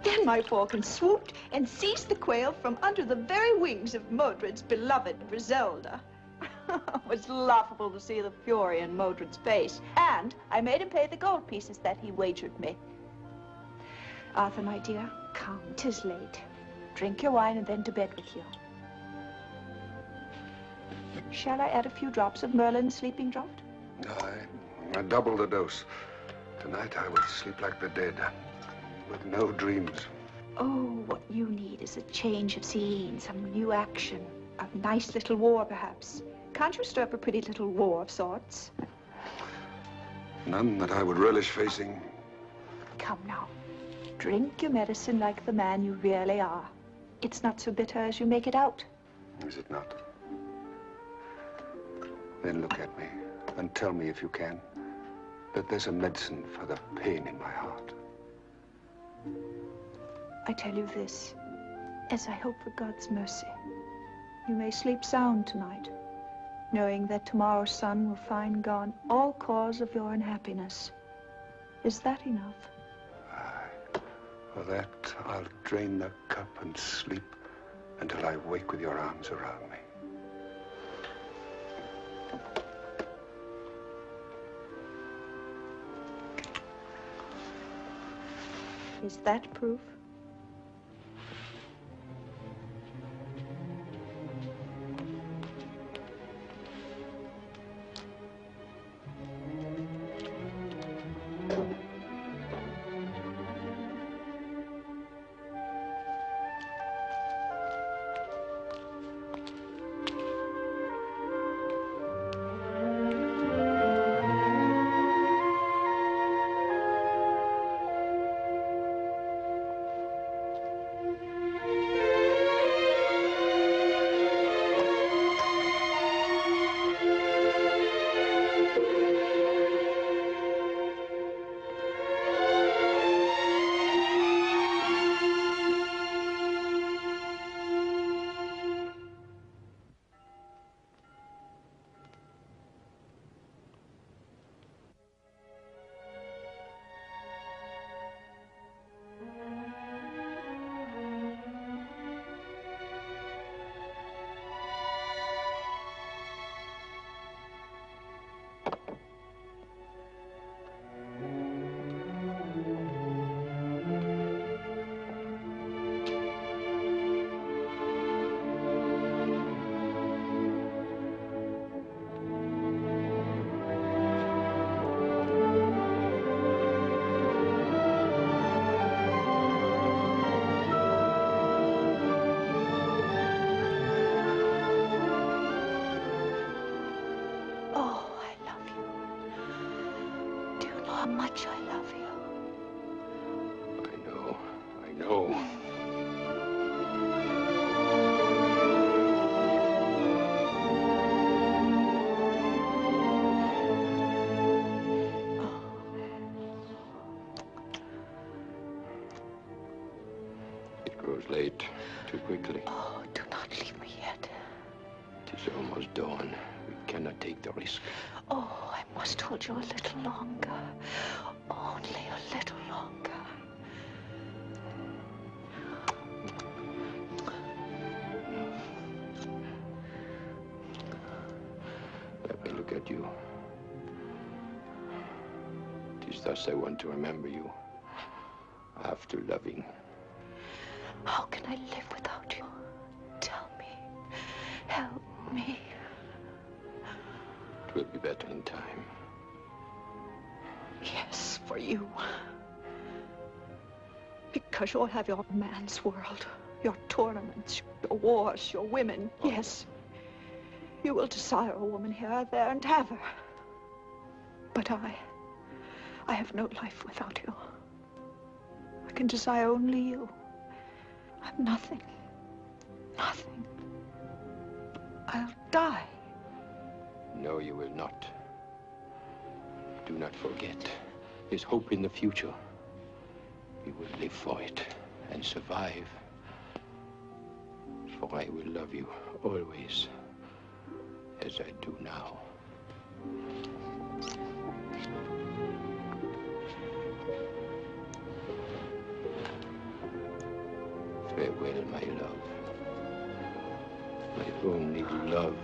Then my falcon swooped and seized the quail from under the very wings of Modred's beloved Griselda. It was laughable to see the fury in Modred's face, and I made him pay the gold pieces that he wagered me. Arthur, my dear, come, 'tis late. Drink your wine and then to bed with you. Shall I add a few drops of Merlin's sleeping draught? I double the dose. Tonight I will sleep like the dead, with no dreams. Oh, what you need is a change of scene, some new action, a nice little war, perhaps. Can't you stir up a pretty little war of sorts? None that I would relish facing. Come now, drink your medicine like the man you really are. It's not so bitter as you make it out. Is it not? Then look at me and tell me, if you can, that there's a medicine for the pain in my heart. I tell you this, as I hope for God's mercy, you may sleep sound tonight, knowing that tomorrow's sun will find gone all cause of your unhappiness. Is that enough? For that, I'll drain the cup and sleep until I wake with your arms around me. Is that proof? how much I love you. I know. It grows late too quickly. Oh, do not leave me yet. It is almost dawn. We cannot take the risk. Oh, I must hold you a little longer. Only a little longer. Let me look at you. It is thus I want to remember you. After loving. How can I live without you? Tell me. Help me. It will be better in time. Yes, for you. Because you'll have your man's world, your tournaments, your wars, your women. Yes. You will desire a woman here or there and have her. But I have no life without you. I can desire only you. I'm nothing. Nothing. I'll die. No, you will not. Do not forget. There's hope in the future. You will live for it and survive. For I will love you always, as I do now. Farewell, my love. My only love.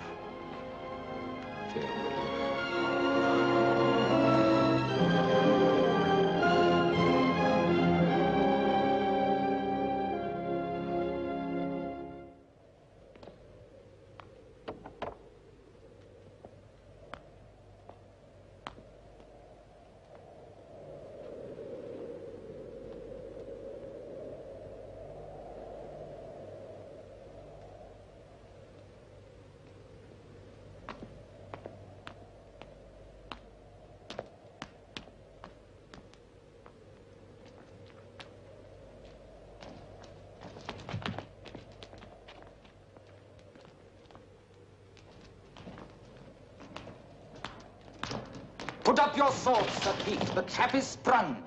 Put up your swords, Sir Keith. The trap is sprung.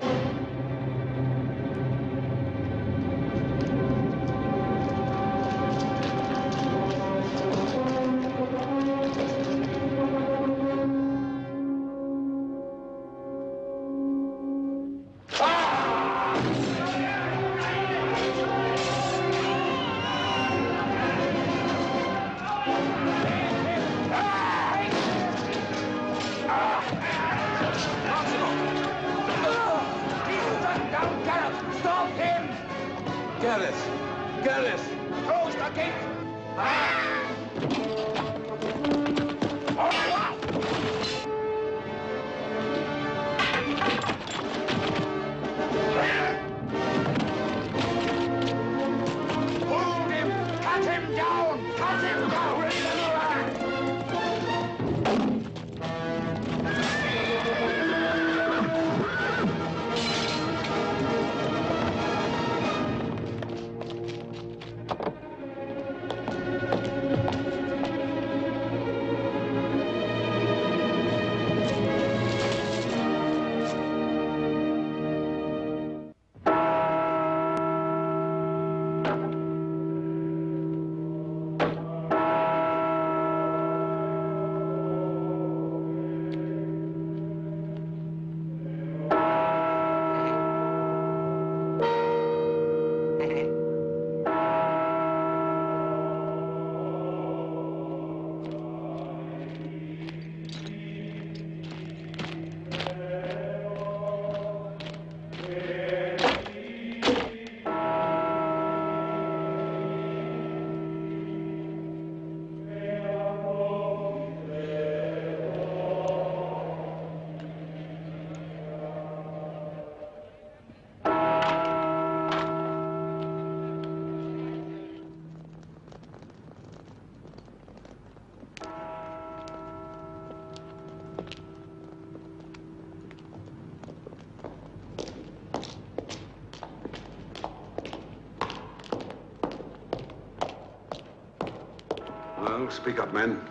Well, speak up, man.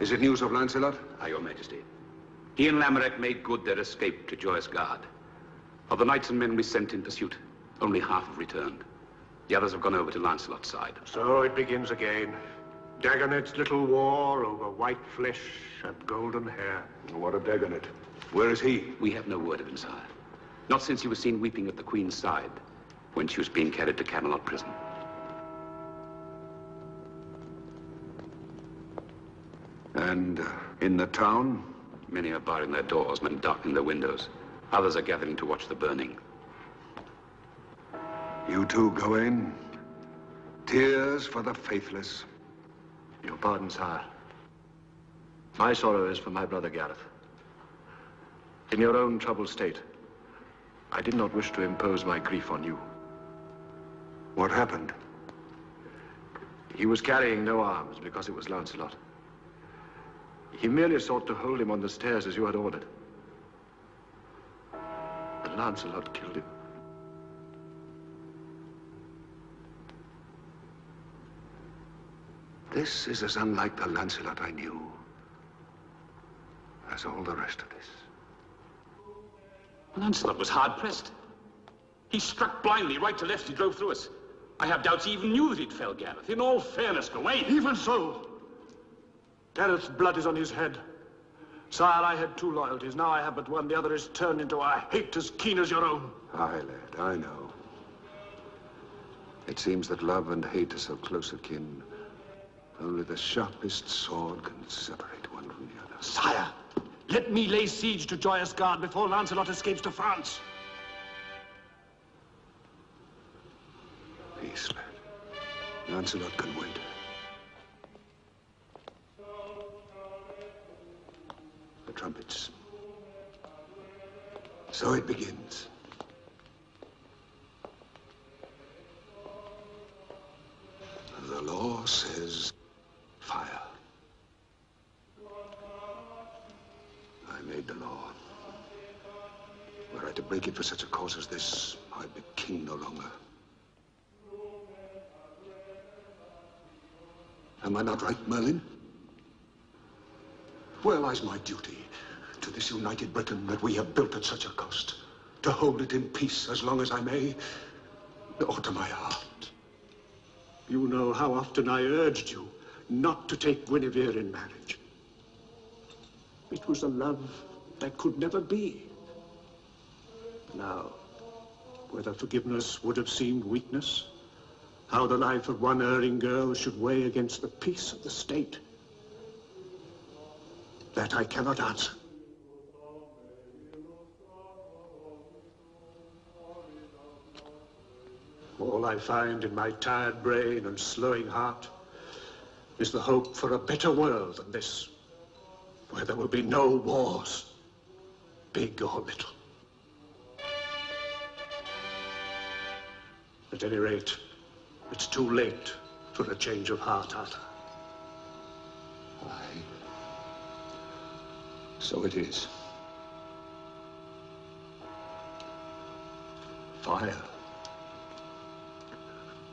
Is it news of Lancelot? Aye, Your Majesty. He and Lamorak made good their escape to Joyous Gard. Of the knights and men we sent in pursuit, only half have returned. The others have gone over to Lancelot's side. So it begins again. Dagonet's little war over white flesh and golden hair. What of Dagonet? Where is he? We have no word of him, sire. Not since he was seen weeping at the Queen's side when she was being carried to Camelot prison. And in the town? Many are barring their doors, men darkening their windows. Others are gathering to watch the burning. You too, Gawain? Tears for the faithless. Your pardon, sire. My sorrow is for my brother Gareth. In your own troubled state, I did not wish to impose my grief on you. What happened? He was carrying no arms because it was Lancelot. He merely sought to hold him on the stairs as you had ordered. But Lancelot killed him. This is as unlike the Lancelot I knew as all the rest of this. Lancelot was hard-pressed. He struck blindly, right to left, he drove through us. I have doubts he even knew that he'd fell Gareth. In all fairness, Gawain. Even so, Gareth's blood is on his head. Sire, I had two loyalties. Now I have but one. The other is turned into a hate as keen as your own. Aye, lad, I know. It seems that love and hate are so close akin. Only the sharpest sword can separate one from the other. Sire, let me lay siege to Joyous Gard before Lancelot escapes to France. Peace, lad. Lancelot can wait. The trumpets. So it begins. The law says fire. I made the law. Were I to break it for such a cause as this, I'd be king no longer. Am I not right, Merlin? Where lies my duty to this united Britain that we have built at such a cost? To hold it in peace as long as I may, or to my heart? You know how often I urged you not to take Guinevere in marriage. It was a love that could never be. Now, whether forgiveness would have seemed weakness, how the life of one erring girl should weigh against the peace of the state, that I cannot answer. All I find in my tired brain and slowing heart is the hope for a better world than this, where there will be no wars, big or little. At any rate, it's too late for a change of heart, Arthur. Aye. So it is. Fire.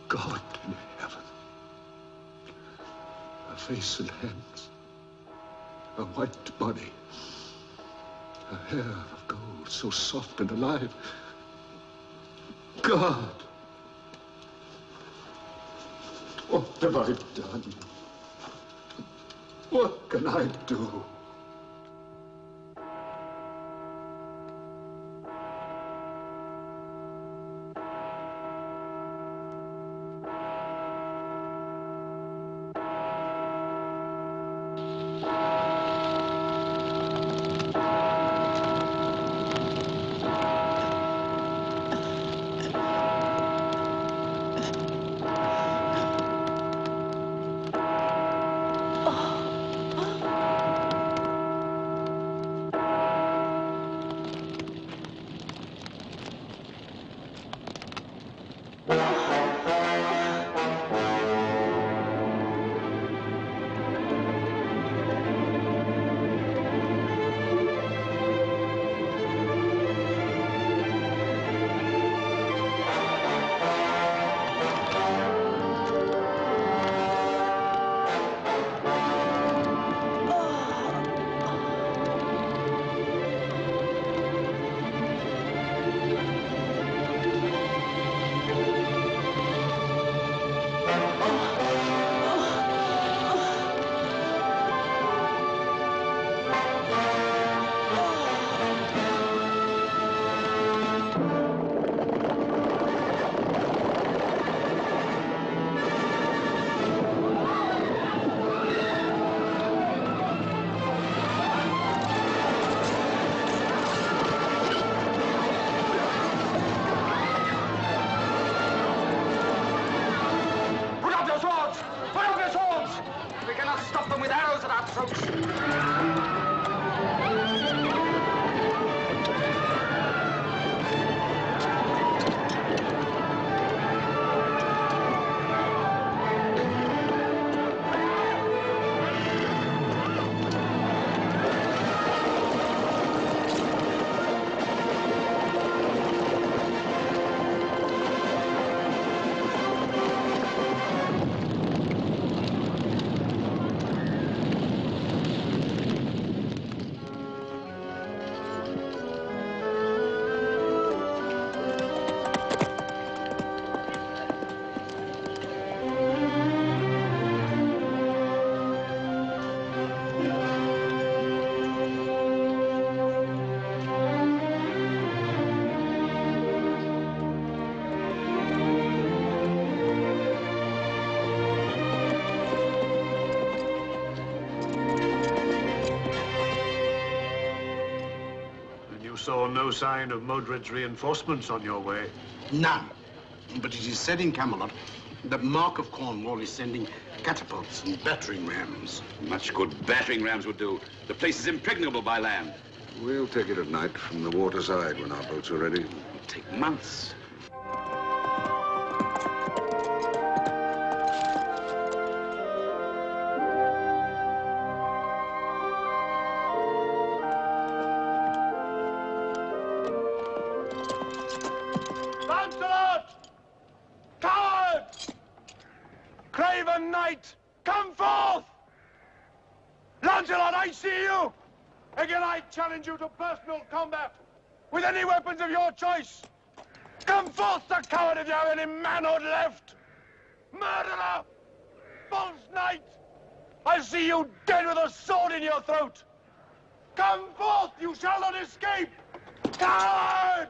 God in heaven. A face and hands. A white body. A hair of gold, so soft and alive. God! What have I done? What can I do? saw no sign of Modred's reinforcements on your way? None. But it is said in Camelot that Mark of Cornwall is sending catapults and battering rams. Much good battering rams would do. The place is impregnable by land. We'll take it at night from the waterside when our boats are ready. It'll take months. Lancelot! Coward! Craven knight, come forth! Lancelot, I see you! Again, I challenge you to personal combat with any weapons of your choice. Come forth, the coward, if you have any manhood left. Murderer! False knight! I see you dead with a sword in your throat. Come forth, you shall not escape! Coward!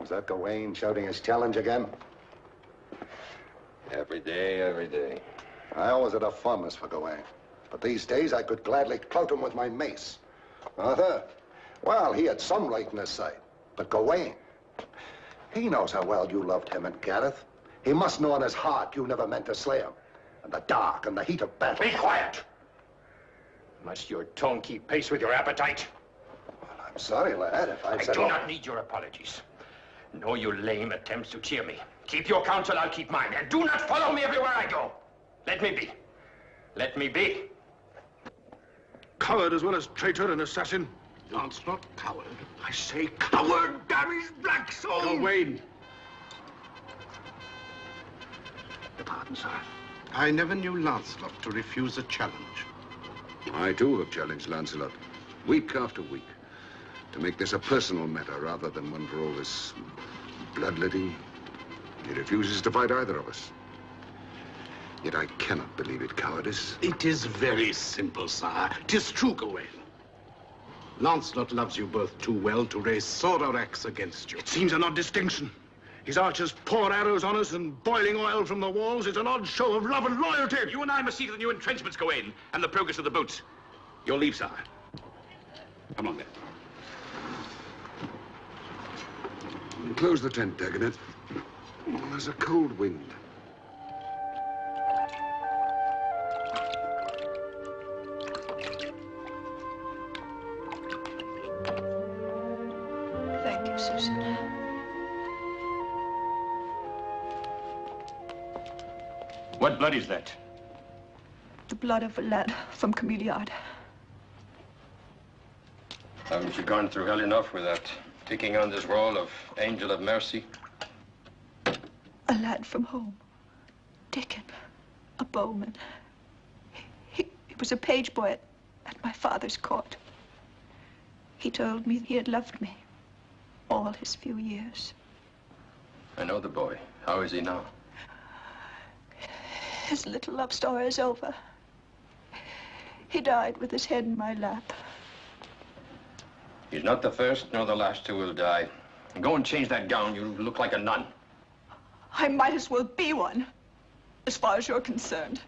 Is that Gawain shouting his challenge again? Every day, every day. I always had a fondness for Gawain. But these days I could gladly clout him with my mace. Arthur, well, he had some right in his side. But Gawain, he knows how well you loved him and Gareth. He must know in his heart you never meant to slay him. In the dark and the heat of battle. Be quiet! Must your tongue keep pace with your appetite? Well, I'm sorry, lad, if I've I said... do not need your apologies. Nor your lame attempts to cheer me. Keep your counsel, I'll keep mine. And do not follow me everywhere I go. Let me be. Let me be. Coward as well as traitor and assassin. Lancelot, coward. I say coward, damn his black soul! Gawain. Pardon, sir. I never knew Lancelot to refuse a challenge. I, too, have challenged Lancelot, week after week, to make this a personal matter rather than one for all this bloodletting. He refuses to fight either of us. Yet I cannot believe it cowardice. It is very simple, sire. 'Tis true, Gawain. Lancelot loves you both too well to raise sword or axe against you. It seems an odd distinction. His archers pour arrows on us and boiling oil from the walls. It's an odd show of love and loyalty. You and I must see to the new entrenchments, Gawain, and the progress of the boats. Your leave, sire. Come on, then. Close the tent, Dagonet. There's a cold wind. Thank you, Susan. What blood is that? The blood of a lad from Cameliard. Haven't you gone through hell enough without taking on this role of angel of mercy? A lad from home. Dickon. A bowman. He was a page boy at my father's court. He told me he had loved me all his few years. I know the boy. How is he now? His little love story is over. He died with his head in my lap. He's not the first nor the last who will die. Go and change that gown. You look like a nun. I might as well be one, as far as you're concerned.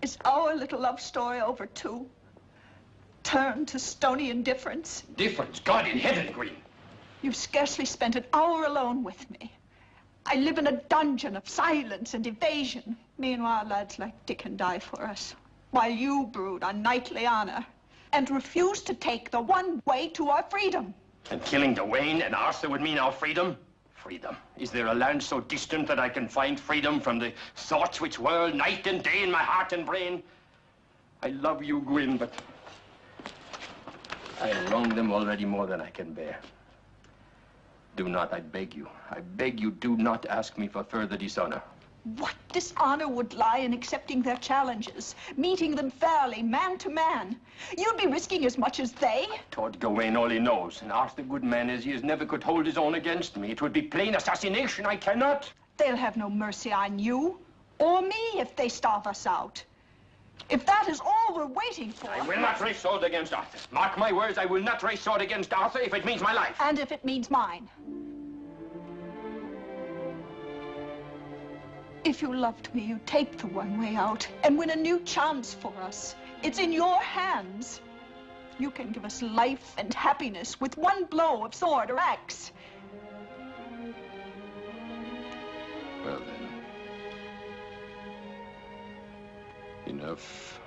Is our little love story over too? Turned to stony indifference? Difference? God in heaven, Green. You've scarcely spent an hour alone with me. I live in a dungeon of silence and evasion. Meanwhile, lads like Dickon die for us, while you brood on knightly honor and refuse to take the one way to our freedom. And killing Gawain and Arthur would mean our freedom? Freedom. Is there a land so distant that I can find freedom from the thoughts which whirl night and day in my heart and brain? I love you, Gwyn, but I wrong them already more than I can bear. Do not, I beg you, do not ask me for further dishonor. What dishonor would lie in accepting their challenges, meeting them fairly, man to man? You'd be risking as much as they. Toward Gawain all he knows, and Arthur, good man as he is, never could hold his own against me. It would be plain assassination. I cannot. They'll have no mercy on you or me if they starve us out. If that is all we're waiting for... I will not raise sword against Arthur. Mark my words, I will not raise sword against Arthur if it means my life. And if it means mine. If you loved me, you'd take the one way out and win a new chance for us. It's in your hands. You can give us life and happiness with one blow of sword or axe. Well then. Enough.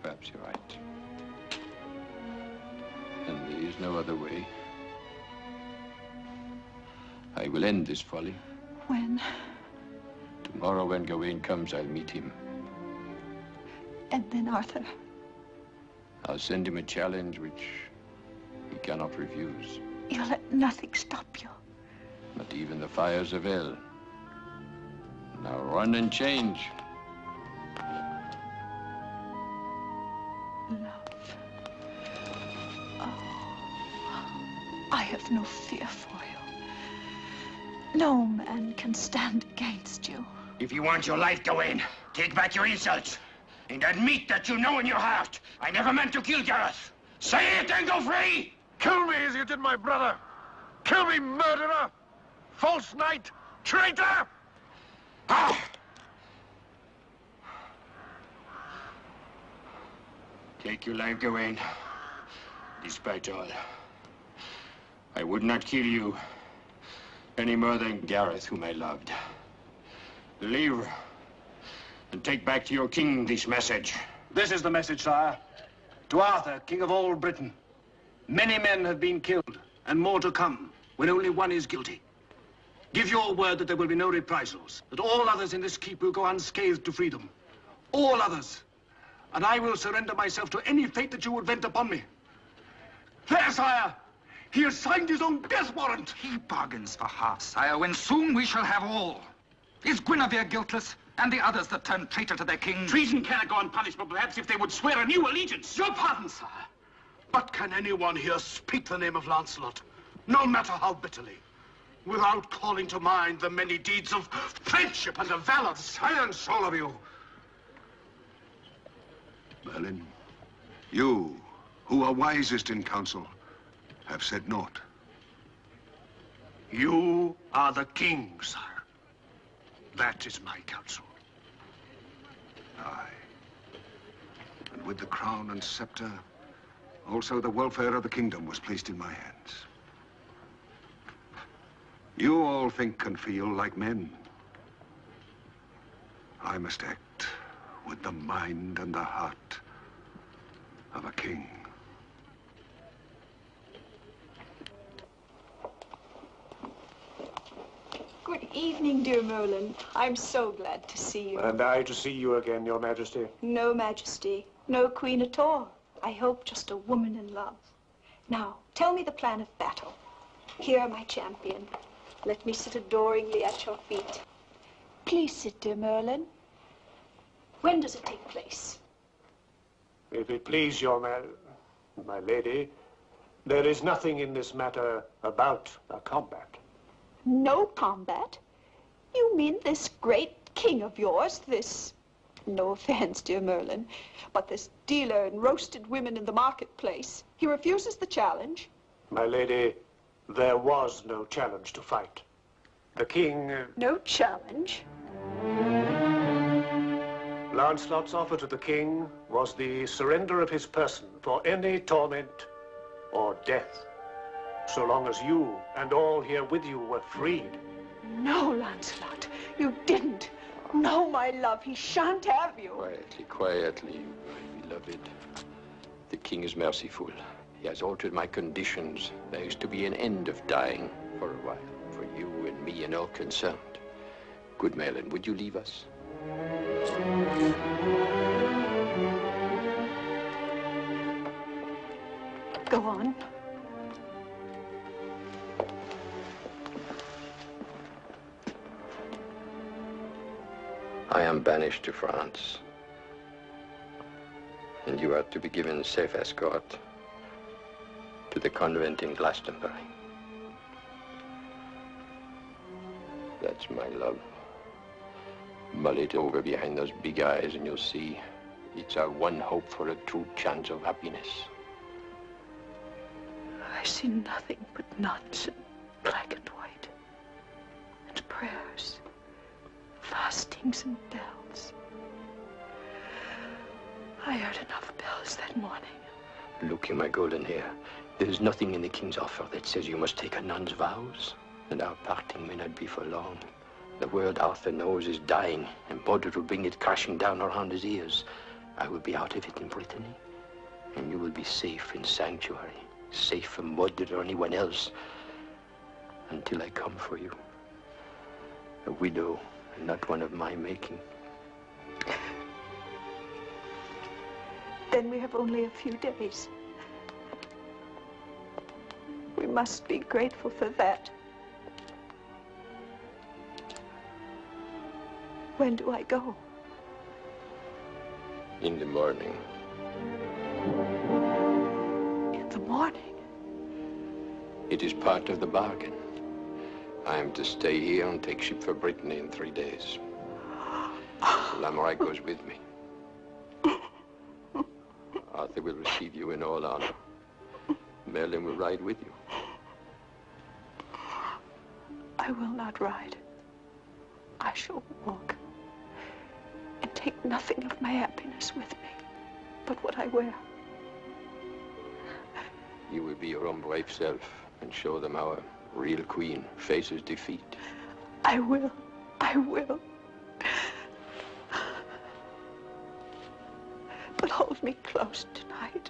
Perhaps you're right. And there is no other way. I will end this folly. When? Tomorrow when Gawain comes, I'll meet him. And then Arthur? I'll send him a challenge which he cannot refuse. You'll let nothing stop you. Not even the fires of hell. Now run and change. Love. Oh, I have no fear for you. No man can stand against you. If you want your life, Gawain, take back your insults. And admit that you know in your heart, I never meant to kill Gareth. Say it and go free! Kill me as you did my brother. Kill me, murderer! False knight! Traitor! Ah! Take your life, Gawain. Despite all, I would not kill you any more than Gareth, whom I loved. Leave and take back to your king this message. This is the message, sire. To Arthur, king of all Britain. Many men have been killed, and more to come, when only one is guilty. Give your word that there will be no reprisals, that all others in this keep will go unscathed to freedom. All others. And I will surrender myself to any fate that you would vent upon me. There, sire! He has signed his own death warrant! He bargains for half, sire, when soon we shall have all. Is Guinevere guiltless? And the others that turned traitor to their king? Treason cannot go unpunished, but perhaps if they would swear a new allegiance. Your pardon, sire. But can anyone here speak the name of Lancelot, no matter how bitterly, without calling to mind the many deeds of friendship and of valor? Silence, all of you! Merlin, you, who are wisest in council, have said naught. You are the king, sire. That is my counsel. Aye. And with the crown and scepter, also the welfare of the kingdom was placed in my hands. You all think and feel like men. I must act with the mind and the heart of a king. Good evening, dear Merlin. I'm so glad to see you. And I to see you again, Your Majesty. No majesty, no queen at all. I hope just a woman in love. Now, tell me the plan of battle. Here, my champion. Let me sit adoringly at your feet. Please sit, dear Merlin. When does it take place? If it please my lady, there is nothing in this matter about a combat. No combat? You mean this great king of yours, this, no offense, dear Merlin, but this dealer in roasted women in the marketplace, he refuses the challenge? My lady, there was no challenge to fight. The king... No challenge? Lancelot's offer to the king was the surrender of his person for any torment or death, so long as you and all here with you were freed. No, Lancelot, you didn't. No, my love, he shan't have you. Quietly, quietly, my beloved. The king is merciful. He has altered my conditions. There is to be an end of dying for a while, for you and me and all concerned. Good Merlin, would you leave us? Go on. I am banished to France, and you are to be given safe escort to the convent in Glastonbury. That's my love. Mull it over behind those big eyes and you'll see it's our one hope for a true chance of happiness. I see nothing but knots and black and white. And prayers. Father. bustings and bells. I heard enough bells that morning. Look, you, my golden hair. There is nothing in the king's offer that says you must take a nun's vows, and our parting may not be for long. The world Arthur knows is dying, and Mordred will bring it crashing down around his ears. I will be out of it in Brittany, and you will be safe in sanctuary, safe from Mordred or anyone else, until I come for you. A widow, and not one of my making. Then we have only a few days. We must be grateful for that. When do I go? In the morning. In the morning? It is part of the bargain. I am to stay here and take ship for Brittany in 3 days. Lamorak goes with me. Arthur will receive you in all honor. Merlin will ride with you. I will not ride. I shall walk and take nothing of my happiness with me but what I wear. You will be your own brave self and show them our real queen faces defeat. I will. I will. But hold me close tonight.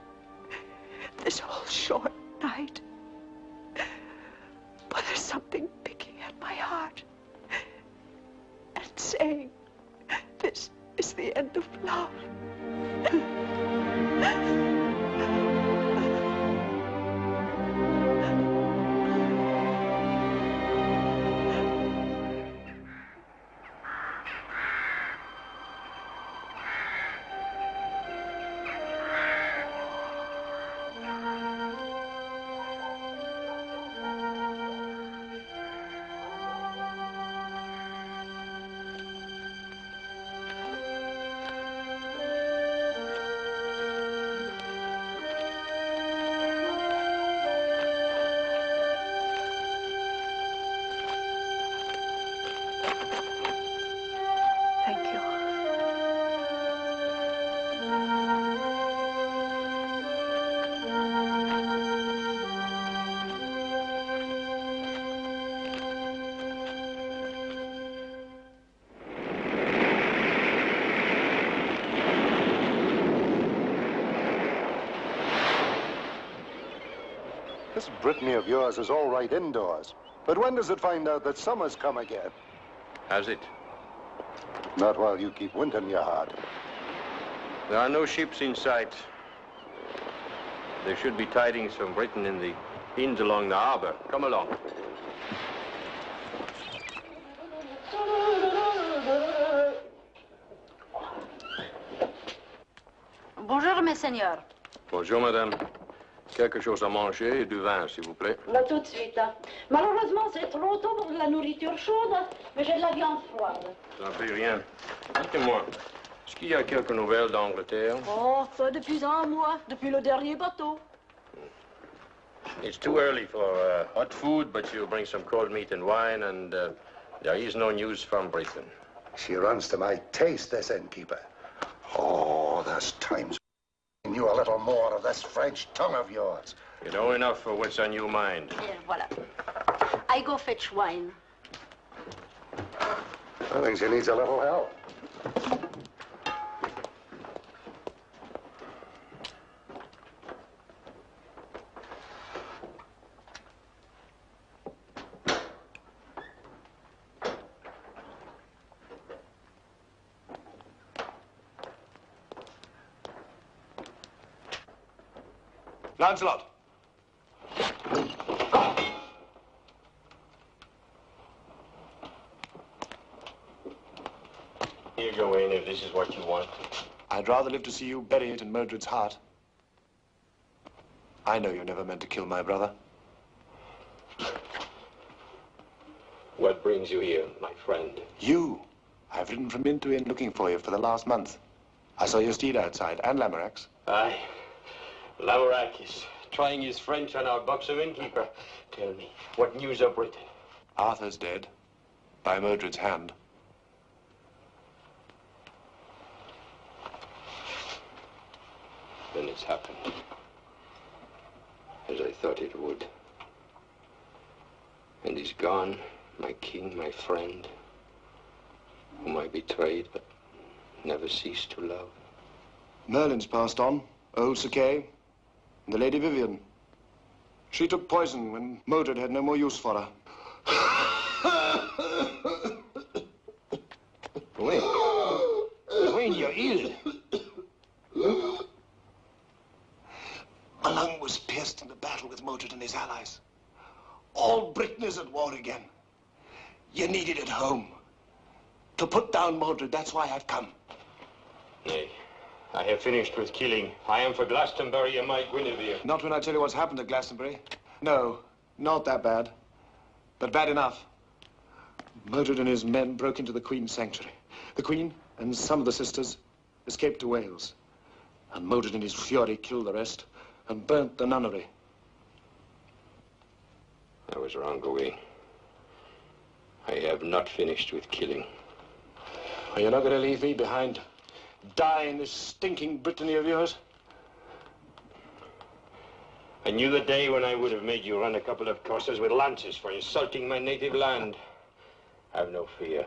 This whole short night. For there's something picking at my heart and saying, this is the end of love. This Brittany of yours is all right indoors. But when does it find out that summer's come again? Has it? Not while you keep winter in your heart. There are no ships in sight. There should be tidings from Britain in the inns along the harbor. Come along. Bonjour, mes seigneurs. Bonjour, madame. Quelque chose à manger et du vin, s'il vous plaît. Là, tout de suite. Hein. Malheureusement, c'est trop tôt pour de la nourriture chaude, mais j'ai de la viande froide. Ça ne fait rien. Dites-moi, est-ce qu'il y a quelques nouvelles d'Angleterre? Oh, ça depuis un mois, depuis le dernier bateau. It's too early for hot food, but you'll bring some cold meat and wine, and there is no news from Britain. She runs to my taste, this innkeeper. Oh, there's times when you a little more of this French tongue of yours. You know enough for what's on your mind. Here, voilà. I go fetch wine. I think she needs a little help. Lancelot. Here, go in if this is what you want. I'd rather live to see you bury it in Mordred's heart. I know you never meant to kill my brother. What brings you here, my friend? You. I've ridden from inn to inn looking for you for the last month. I saw your steed outside, and Lamorak's. Aye. Lamorak is trying his French on our buxom innkeeper. Tell me, what news of Britain? Arthur's dead, by Mordred's hand. And it's happened. As I thought it would. And he's gone, my king, my friend, whom I betrayed but never ceased to love. Merlin's passed on, old Sir Kay, and the Lady Vivian. She took poison when Modred had no more use for her. Wayne, you're ill. My lung was pierced in the battle with Modred and his allies. All Britain is at war again. You need it at home. To put down Modred, that's why I've come. Nay, I have finished with killing. I am for Glastonbury and my Guinevere. Not when I tell you what's happened at Glastonbury. No, not that bad. But bad enough. Modred and his men broke into the Queen's sanctuary. The Queen and some of the sisters escaped to Wales. And Modred in his fury killed the rest and burnt the nunnery. I was wrong, Gawain. I have not finished with killing. Are you not going to leave me behind? Die in this stinking Brittany of yours? I knew the day when I would have made you run a couple of courses with lances for insulting my native land. Have no fear.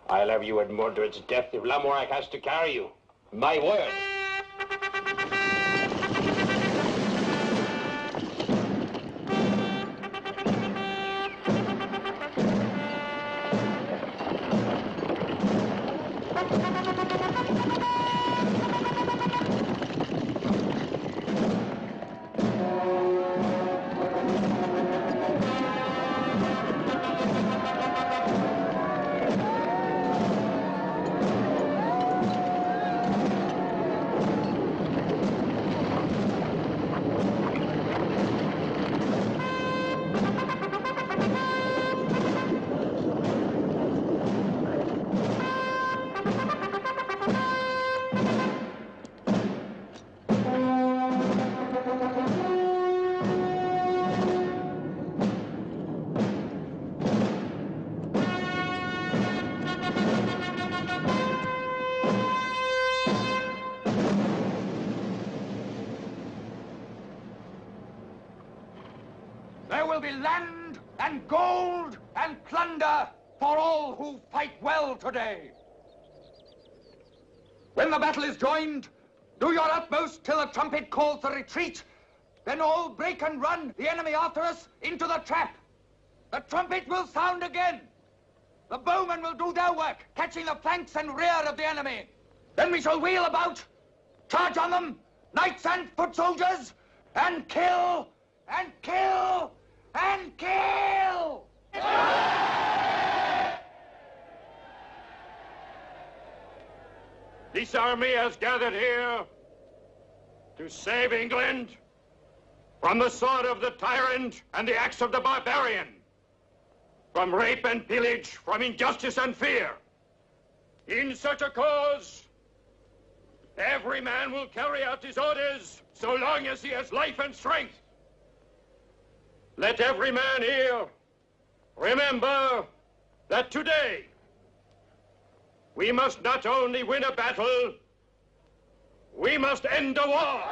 I'll have you at Mordred's death if Lamorak has to carry you. My word. There will be land and gold and plunder for all who fight well today. When the battle is joined, do your utmost till the trumpet calls the retreat. Then all break and run, the enemy after us, into the trap. The trumpet will sound again. The bowmen will do their work, catching the flanks and rear of the enemy. Then we shall wheel about, charge on them, knights and foot soldiers, and kill, and kill, and kill! This army has gathered here to save England from the sword of the tyrant and the axe of the barbarian, from rape and pillage, from injustice and fear. In such a cause, every man will carry out his orders so long as he has life and strength. Let every man here remember that today we must not only win a battle, we must end a war.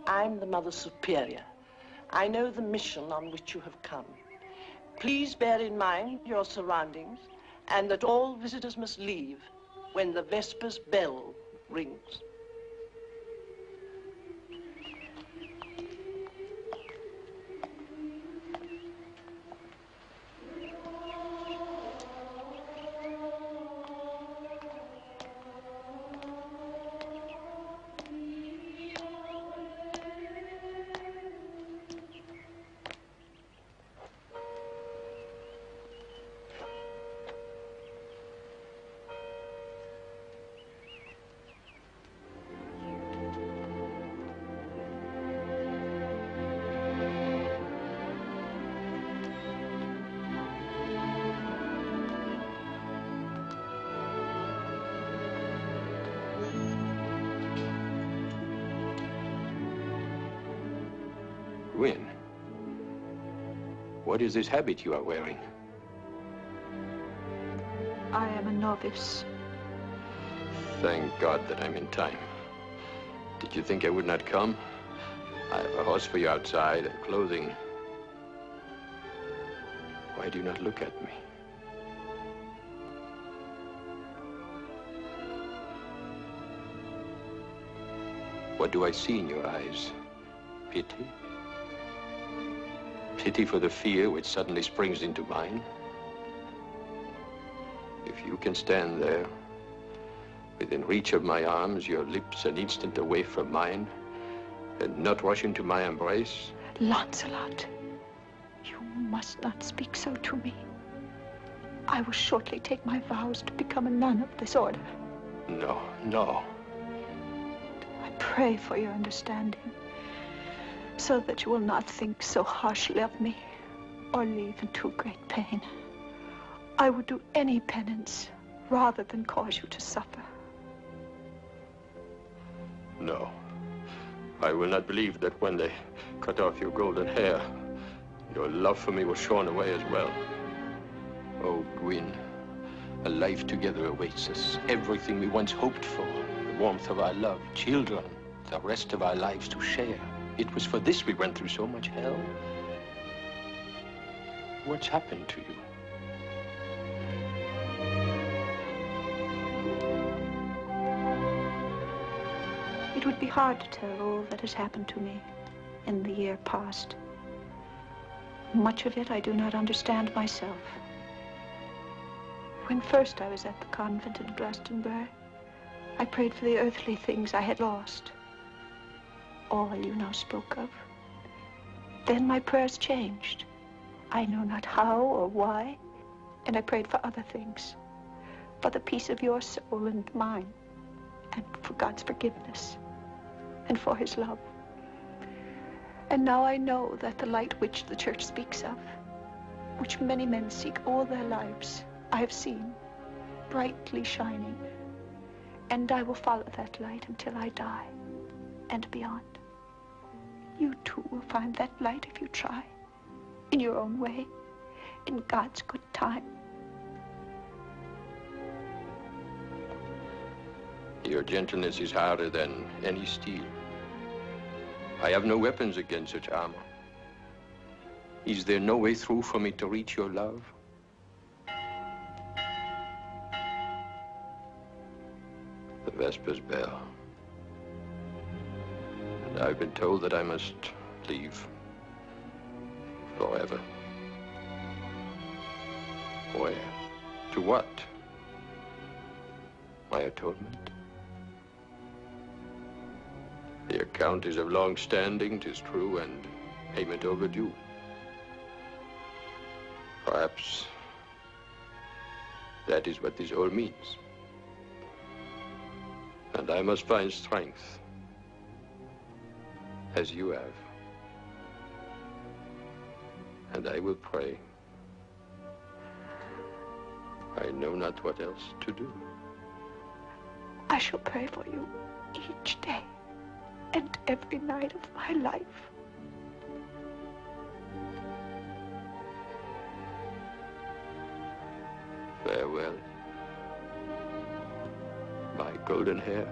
I'm the Mother Superior. I know the mission on which you have come. Please bear in mind your surroundings and that all visitors must leave when the Vespers bell rings. Gwyn, what is this habit you are wearing? I am a novice. Thank God that I'm in time. Did you think I would not come? I have a horse for you outside and clothing. Why do you not look at me? What do I see in your eyes? Pity? Pity for the fear which suddenly springs into mine? If you can stand there, within reach of my arms, your lips an instant away from mine, and not rush into my embrace. Lancelot, you must not speak so to me. I will shortly take my vows to become a nun of this order. No, no. I pray for your understanding, so that you will not think so harshly of me, or leave in too great pain. I would do any penance rather than cause you to suffer. No. I will not believe that when they cut off your golden hair, your love for me was shorn away as well. Oh, Gwyn, a life together awaits us. Everything we once hoped for, the warmth of our love, children, the rest of our lives to share. It was for this we went through so much hell. What's happened to you? It would be hard to tell all that has happened to me in the year past. Much of it I do not understand myself. When first I was at the convent in Glastonbury, I prayed for the earthly things I had lost. All you now spoke of. Then my prayers changed. I know not how or why, and I prayed for other things. For the peace of your soul and mine, and for God's forgiveness, and for his love. And now I know that the light which the Church speaks of, which many men seek all their lives, I have seen, brightly shining. And I will follow that light until I die, and beyond. You too will find that light if you try, in your own way, in God's good time. Your gentleness is harder than any steel. I have no weapons against such armor. Is there no way through for me to reach your love? The Vespers bell. And I've been told that I must leave forever. Where? To what? My atonement? The account is of long standing, 'tis true, and payment overdue. Perhaps that is what this all means. And I must find strength, as you have. And I will pray. I know not what else to do. I shall pray for you each day and every night of my life. Farewell, my golden hair.